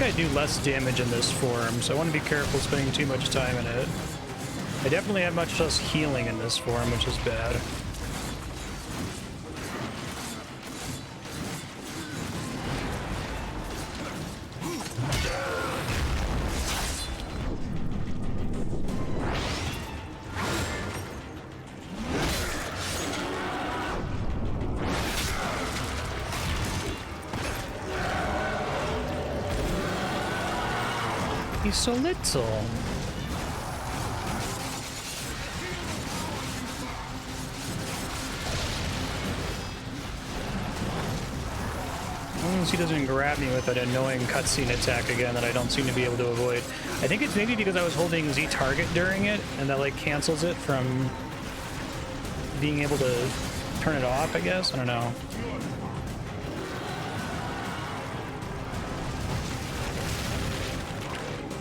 [SPEAKER 1] I do less damage in this form, so I want to be careful spending too much time in it. I definitely have much less healing in this form, which is bad. He's so little. As long as he doesn't grab me with that annoying cutscene attack again that I don't seem to be able to avoid. I think it's maybe because I was holding Z target during it, and that like cancels it from being able to turn it off, I guess? I don't know.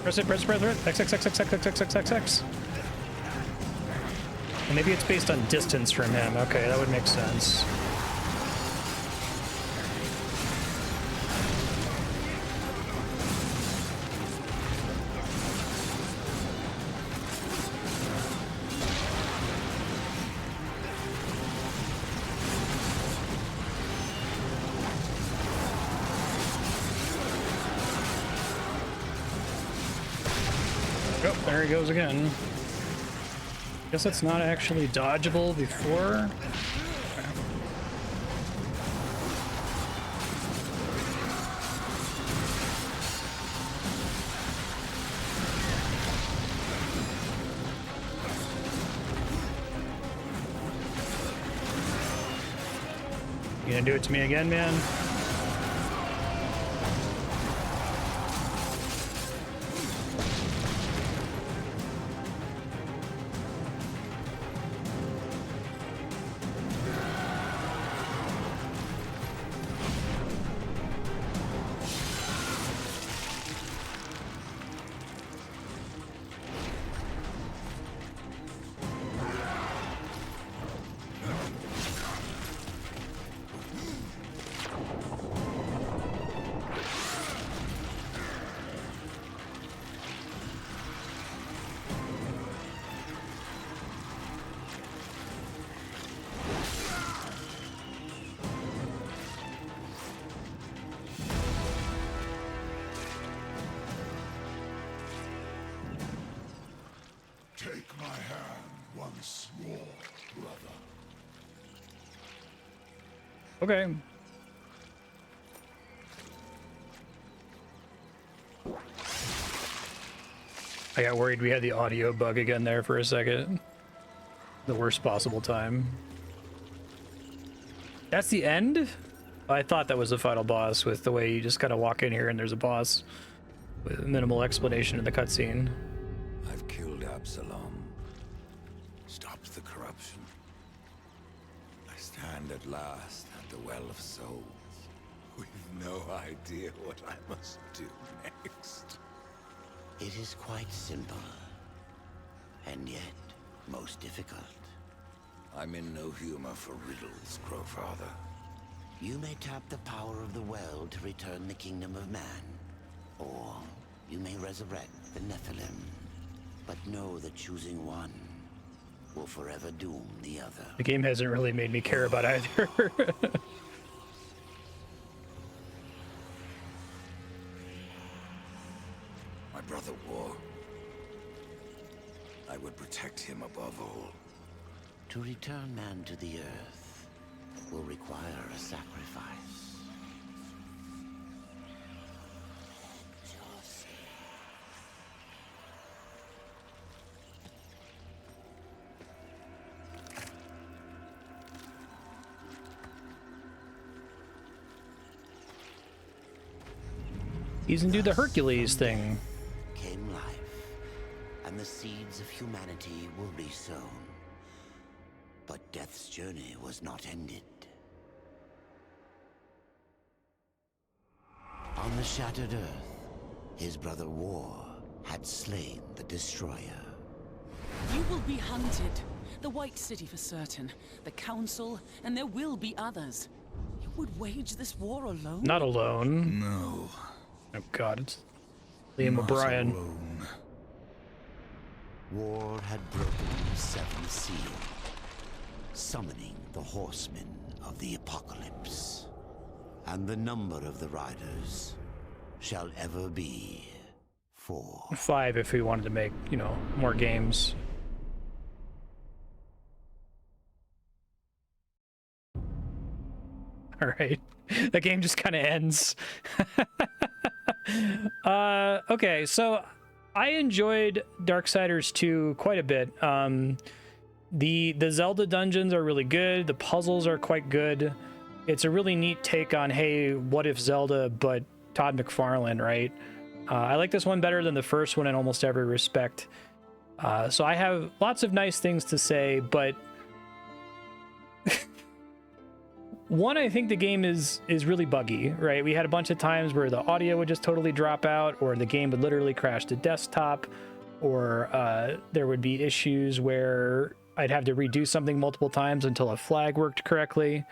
[SPEAKER 1] Press it, press it, press it. X, X, X, X, X, X, X, X, X, X. Maybe it's based on distance from him. Okay, that would make sense. Oh, there he goes again. Guess it's not actually dodgeable before. You gonna do it to me again, man?
[SPEAKER 4] Take my hand once more, brother.
[SPEAKER 1] Okay. I got worried we had the audio bug again there for a second. The worst possible time. That's the end? I thought that was the final boss with the way you just kind of walk in here and there's a boss with minimal explanation in the cutscene.
[SPEAKER 3] I've killed Absalom. Stopped the corruption. I stand at last at the Well of Souls, with no idea what I must do next.
[SPEAKER 2] It is quite simple, and yet most difficult.
[SPEAKER 3] I'm in no humor for riddles, Crowfather.
[SPEAKER 2] You may tap the power of the well to return the kingdom of man, or you may resurrect the Nephilim. But know that choosing one will forever doom the other.
[SPEAKER 1] The game hasn't really made me care about either.
[SPEAKER 3] My brother War. I would protect him above all.
[SPEAKER 2] To return man to the earth will require a sacrifice.
[SPEAKER 1] He's gonna do the Hercules thing.
[SPEAKER 2] Came life, and the seeds of humanity will be sown. But death's journey was not ended. On the shattered earth, his brother War had slain the destroyer.
[SPEAKER 7] You will be hunted. The White City for certain. The Council, and there will be others. You would wage this war alone?
[SPEAKER 1] Not alone.
[SPEAKER 3] No.
[SPEAKER 1] Oh god, it's Liam
[SPEAKER 3] not
[SPEAKER 1] O'Brien.
[SPEAKER 3] alone.
[SPEAKER 2] War had broken the seventh seal, summoning the horsemen of the apocalypse. And the number of the riders shall ever be 4.
[SPEAKER 1] 5 if we wanted to make, you know, more games. Alright. The game just kind of ends. Okay, so I enjoyed Darksiders 2 quite a bit. The Zelda dungeons are really good. The puzzles are quite good. It's a really neat take on, hey, what if Zelda, but Todd McFarlane, right? I like this one better than the first one in almost every respect. So I have lots of nice things to say, but one, I think the game is really buggy, right? We had a bunch of times where the audio would just totally drop out, or the game would literally crash to desktop, or there would be issues where I'd have to redo something multiple times until a flag worked correctly.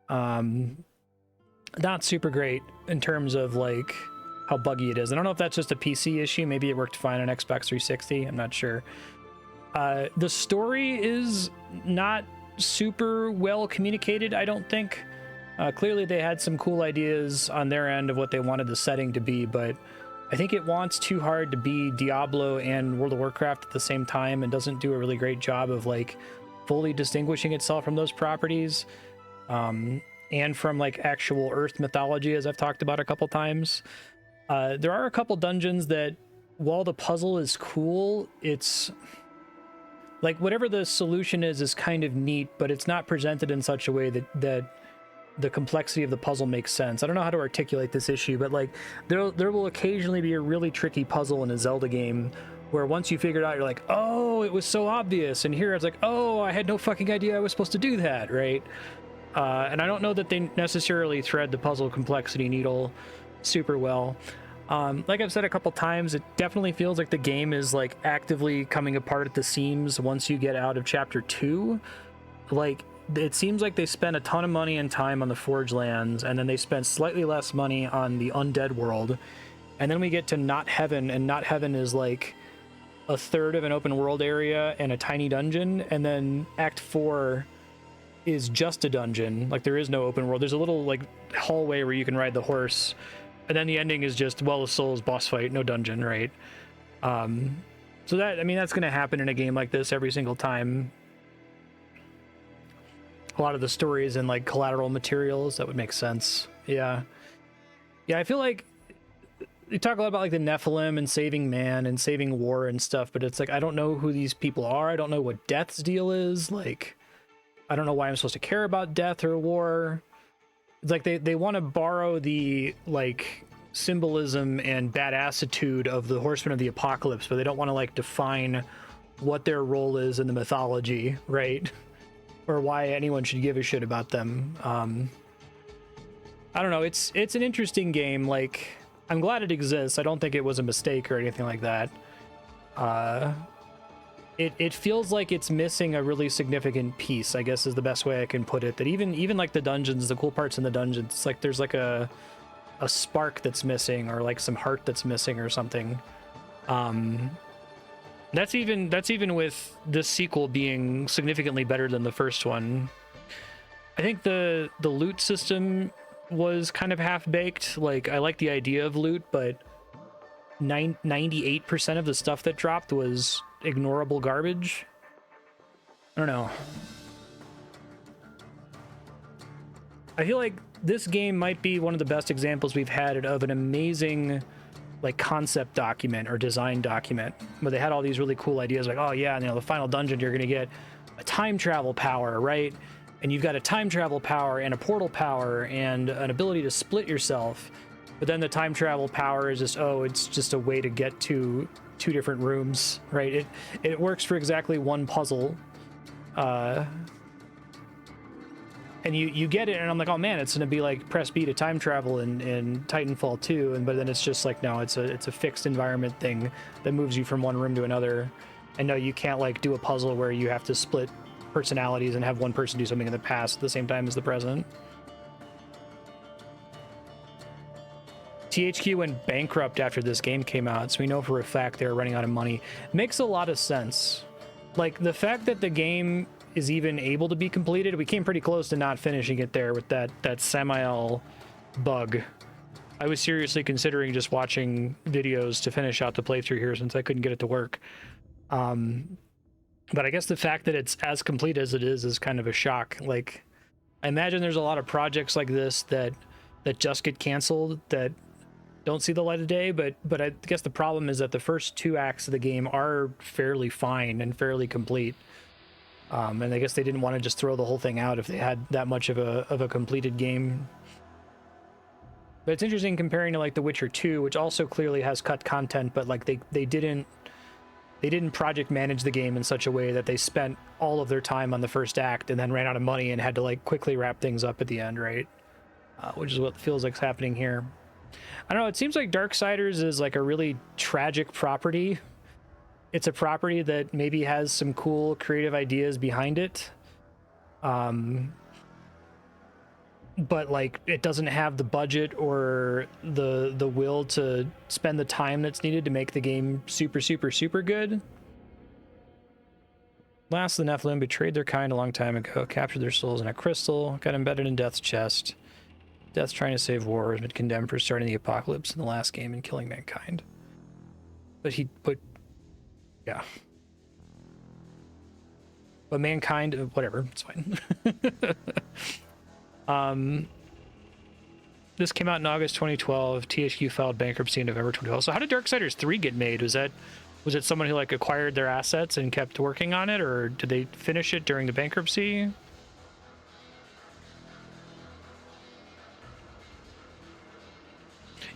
[SPEAKER 1] Not super great in terms of like how buggy it is. I don't know if that's just a PC issue. Maybe it worked fine on Xbox 360. I'm not sure. The story is not super well communicated, I don't think. Clearly they had some cool ideas on their end of what they wanted the setting to be, but I think it wants too hard to be Diablo and World of Warcraft at the same time and doesn't do a really great job of like fully distinguishing itself from those properties, and from like actual Earth mythology, as I've talked about a couple times. There are a couple dungeons that, while the puzzle is cool, it's like whatever the solution is kind of neat, but it's not presented in such a way that the complexity of the puzzle makes sense. I don't know how to articulate this issue, but like there will occasionally be a really tricky puzzle in a Zelda game where once you figure it out, you're like, oh, it was so obvious. And here it's like, oh, I had no fucking idea I was supposed to do that, right? And I don't know that they necessarily thread the puzzle complexity needle super well. Like I've said a couple times, it definitely feels like the game is like actively coming apart at the seams once you get out of chapter 2. Like, it seems like they spent a ton of money and time on the Forge Lands, and then they spent slightly less money on the Undead World. And then we get to Not Heaven, and Not Heaven is like a third of an open world area and a tiny dungeon. And then Act 4 is just a dungeon. Like, there is no open world. There's a little like hallway where you can ride the horse. And then the ending is just Well of Souls boss fight, no dungeon, right? So that, I mean, that's going to happen in a game like this every single time. A lot of the stories and like collateral materials, that would make sense. Yeah, I feel like you talk a lot about like the Nephilim and saving man and saving war and stuff, but it's like, I don't know who these people are. I don't know what Death's deal is. Like, I don't know why I'm supposed to care about death or war. It's like they want to borrow the like symbolism and badassitude of the Horsemen of the Apocalypse, but they don't want to like define what their role is in the mythology, right? Or why anyone should give a shit about them. I don't know. It's an interesting game. Like, I'm glad it exists. I don't think it was a mistake or anything like that. It feels like it's missing a really significant piece, I guess is the best way I can put it. That even like the dungeons, the cool parts in the dungeons, it's like there's like a spark that's missing, or like some heart that's missing or something. That's even with this sequel being significantly better than the first one. I think the loot system was kind of half-baked. Like, I like the idea of loot, but 98% of the stuff that dropped was ignorable garbage. I don't know. I feel like this game might be one of the best examples we've had of an amazing like concept document or design document where they had all these really cool ideas, like, oh yeah, you know, the final dungeon, you're gonna get a time travel power, right? And you've got a time travel power and a portal power and an ability to split yourself. But then the time travel power is just, oh, it's just a way to get to 2 different rooms, right? It works for exactly one puzzle. And you get it, and I'm like, oh man, it's gonna be like press B to time travel in Titanfall 2, but then it's just like, no, it's a fixed environment thing that moves you from one room to another. And no, you can't like do a puzzle where you have to split personalities and have one person do something in the past at the same time as the present. THQ went bankrupt after this game came out, so we know for a fact they're running out of money. Makes a lot of sense. Like, the fact that the game is even able to be completed, we came pretty close to not finishing it there with that Samael bug. I was seriously considering just watching videos to finish out the playthrough here since I couldn't get it to work. But I guess the fact that it's as complete as it is kind of a shock. Like, I imagine there's a lot of projects like this that just get canceled, that don't see the light of day, but I guess the problem is that the first 2 acts of the game are fairly fine and fairly complete. And I guess they didn't want to just throw the whole thing out if they had that much of a completed game. But it's interesting comparing to like The Witcher 2, which also clearly has cut content, but like they didn't project manage the game in such a way that they spent all of their time on the first act and then ran out of money and had to like quickly wrap things up at the end, right? Which is what feels like is happening here. I don't know, it seems like Darksiders is like a really tragic property. it's a property that maybe has some cool creative ideas behind it. But like it doesn't have the budget or the will to spend the time that's needed to make the game super good. Last, the Nephilim betrayed their kind a long time ago, captured their souls in a crystal, got embedded in Death's chest. Death's trying to save war, has been condemned for starting the apocalypse in the last game and killing mankind. But yeah. But mankind, whatever, it's fine. This came out in August 2012. THQ filed bankruptcy in November 2012. So how did Darksiders 3 get made? Was it someone who like acquired their assets and kept working on it, or did they finish it during the bankruptcy?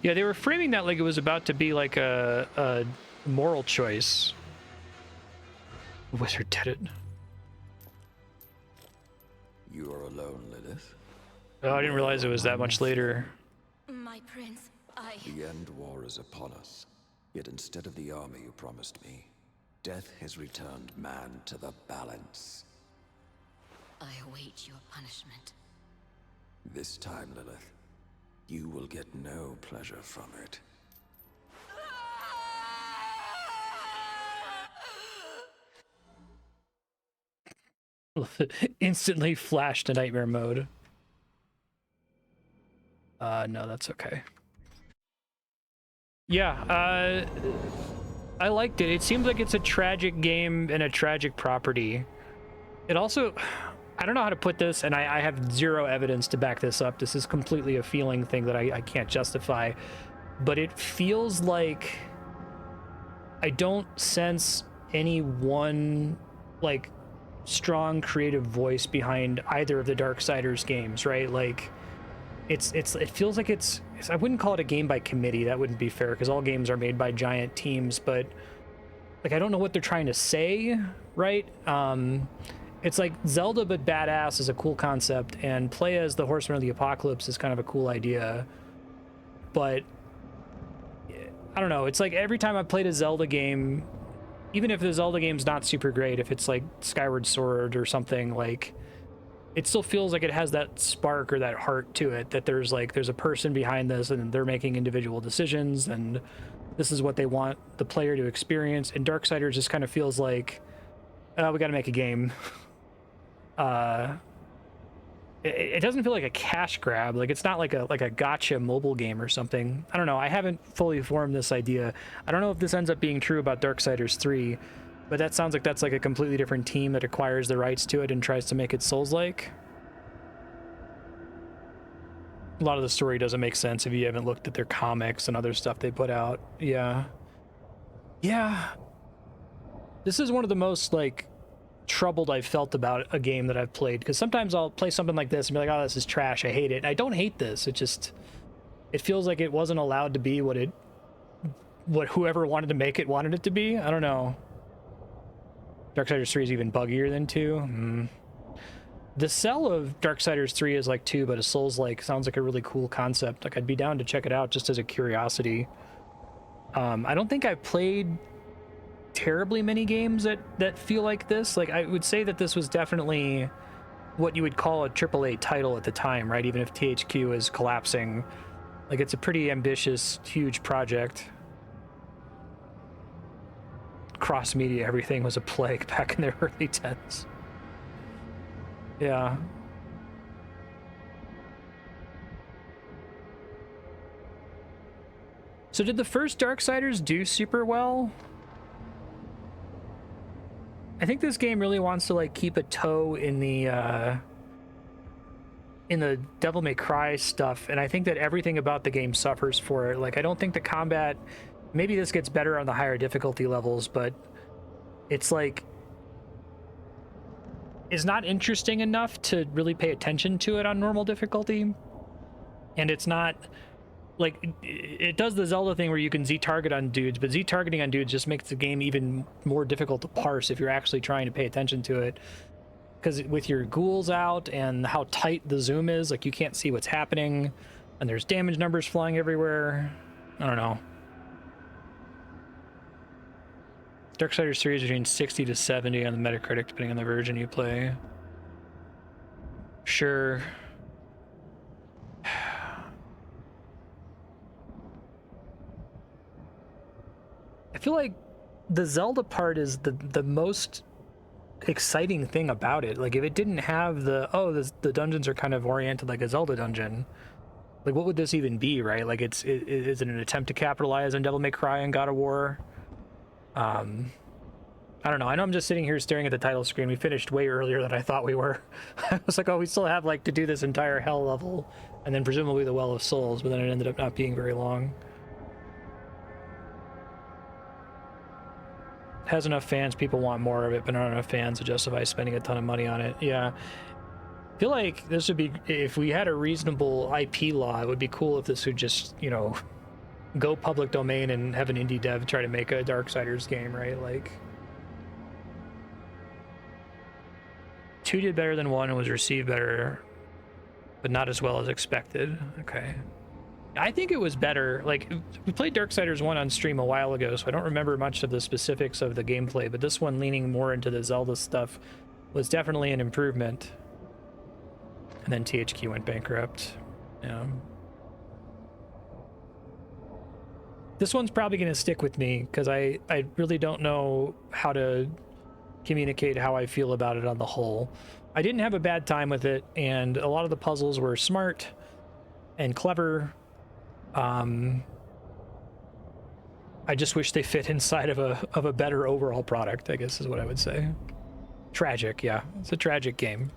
[SPEAKER 1] Yeah, they were framing that like it was about to be like a moral choice. The wizard did it.
[SPEAKER 8] You are alone, Lilith.
[SPEAKER 1] Oh, I didn't realize it was that much later.
[SPEAKER 5] My prince,
[SPEAKER 8] The end war is upon us. Yet instead of the army you promised me, death has returned man to the balance.
[SPEAKER 5] I await your punishment.
[SPEAKER 8] This time, Lilith, you will get no pleasure from it.
[SPEAKER 1] Instantly flashed to nightmare mode. No, that's okay. Yeah, I liked it. It seems like it's a tragic game and a tragic property. It also, I don't know how to put this, and I have zero evidence to back this up. This is completely a feeling thing that I can't justify, but it feels like I don't sense any one, like, strong creative voice behind either of the Darksiders games, right? Like, it feels like it's, I wouldn't call it a game by committee. That wouldn't be fair, because all games are made by giant teams, but like, I don't know what they're trying to say, right? It's like Zelda but badass is a cool concept, and play as the Horseman of the Apocalypse is kind of a cool idea, but I don't know. It's like every time I've played a Zelda game, even if the Zelda game's not super great, if it's like Skyward Sword or something, like, it still feels like it has that spark or that heart to it, that there's a person behind this and they're making individual decisions and this is what they want the player to experience. And Darksiders just kind of feels like, we got to make a game. It doesn't feel like a cash grab. Like, it's not like a gotcha mobile game or something. I don't know. I haven't fully formed this idea. I don't know if this ends up being true about Darksiders 3, but that sounds like that's like a completely different team that acquires the rights to it and tries to make it Souls-like. A lot of the story doesn't make sense if you haven't looked at their comics and other stuff they put out. Yeah. This is one of the most, like, troubled I've felt about a game that I've played, because sometimes I'll play something like this and be like, oh, this is trash, I hate it. And I don't hate this. It feels like it wasn't allowed to be what whoever wanted to make it wanted it to be. I don't know. Darksiders 3 is even buggier than 2. The sell of Darksiders 3 is like 2, but a Souls-like sounds like a really cool concept. Like, I'd be down to check it out just as a curiosity. I don't think I've played terribly many games that feel like this. Like, I would say that this was definitely what you would call a AAA title at the time, right? Even if THQ is collapsing. Like, it's a pretty ambitious, huge project. Cross-media, everything was a plague back in the early 10s. Yeah. So did the first Darksiders do super well? I think this game really wants to, like, keep a toe in the Devil May Cry stuff, and I think that everything about the game suffers for it. Like, I don't think the combat, maybe this gets better on the higher difficulty levels, but it's like, it's not interesting enough to really pay attention to it on normal difficulty. And it's not, like, it does the Zelda thing where you can Z-target on dudes, but Z-targeting on dudes just makes the game even more difficult to parse if you're actually trying to pay attention to it. Because with your ghouls out and how tight the zoom is, like, you can't see what's happening, and there's damage numbers flying everywhere. I don't know. Darksiders 3 is between 60 to 70 on the Metacritic, depending on the version you play. Sure. I feel like the Zelda part is the most exciting thing about it. Like, if it didn't have the dungeons are kind of oriented like a Zelda dungeon, like, what would this even be, right? Like, is it an attempt to capitalize on Devil May Cry and God of War? I don't know. I know I'm just sitting here staring at the title screen. We finished way earlier than I thought we were. I was like, oh, we still have, like, to do this entire hell level, and then presumably the Well of Souls, but then it ended up not being very long. It has enough fans, people want more of it, but not enough fans to justify spending a ton of money on it. Yeah. I feel like this would be, if we had a reasonable IP law, it would be cool if this would just, you know, go public domain and have an indie dev try to make a Darksiders game, right? Like, 2 did better than 1 and was received better, but not as well as expected. Okay. I think it was better. Like, we played Darksiders 1 on stream a while ago, so I don't remember much of the specifics of the gameplay, but this one, leaning more into the Zelda stuff, was definitely an improvement. And then THQ went bankrupt. Yeah. This one's probably going to stick with me, because I really don't know how to communicate how I feel about it on the whole. I didn't have a bad time with it, and a lot of the puzzles were smart and clever. I just wish they fit inside of a better overall product, I guess is what I would say. Tragic, yeah. It's a tragic game.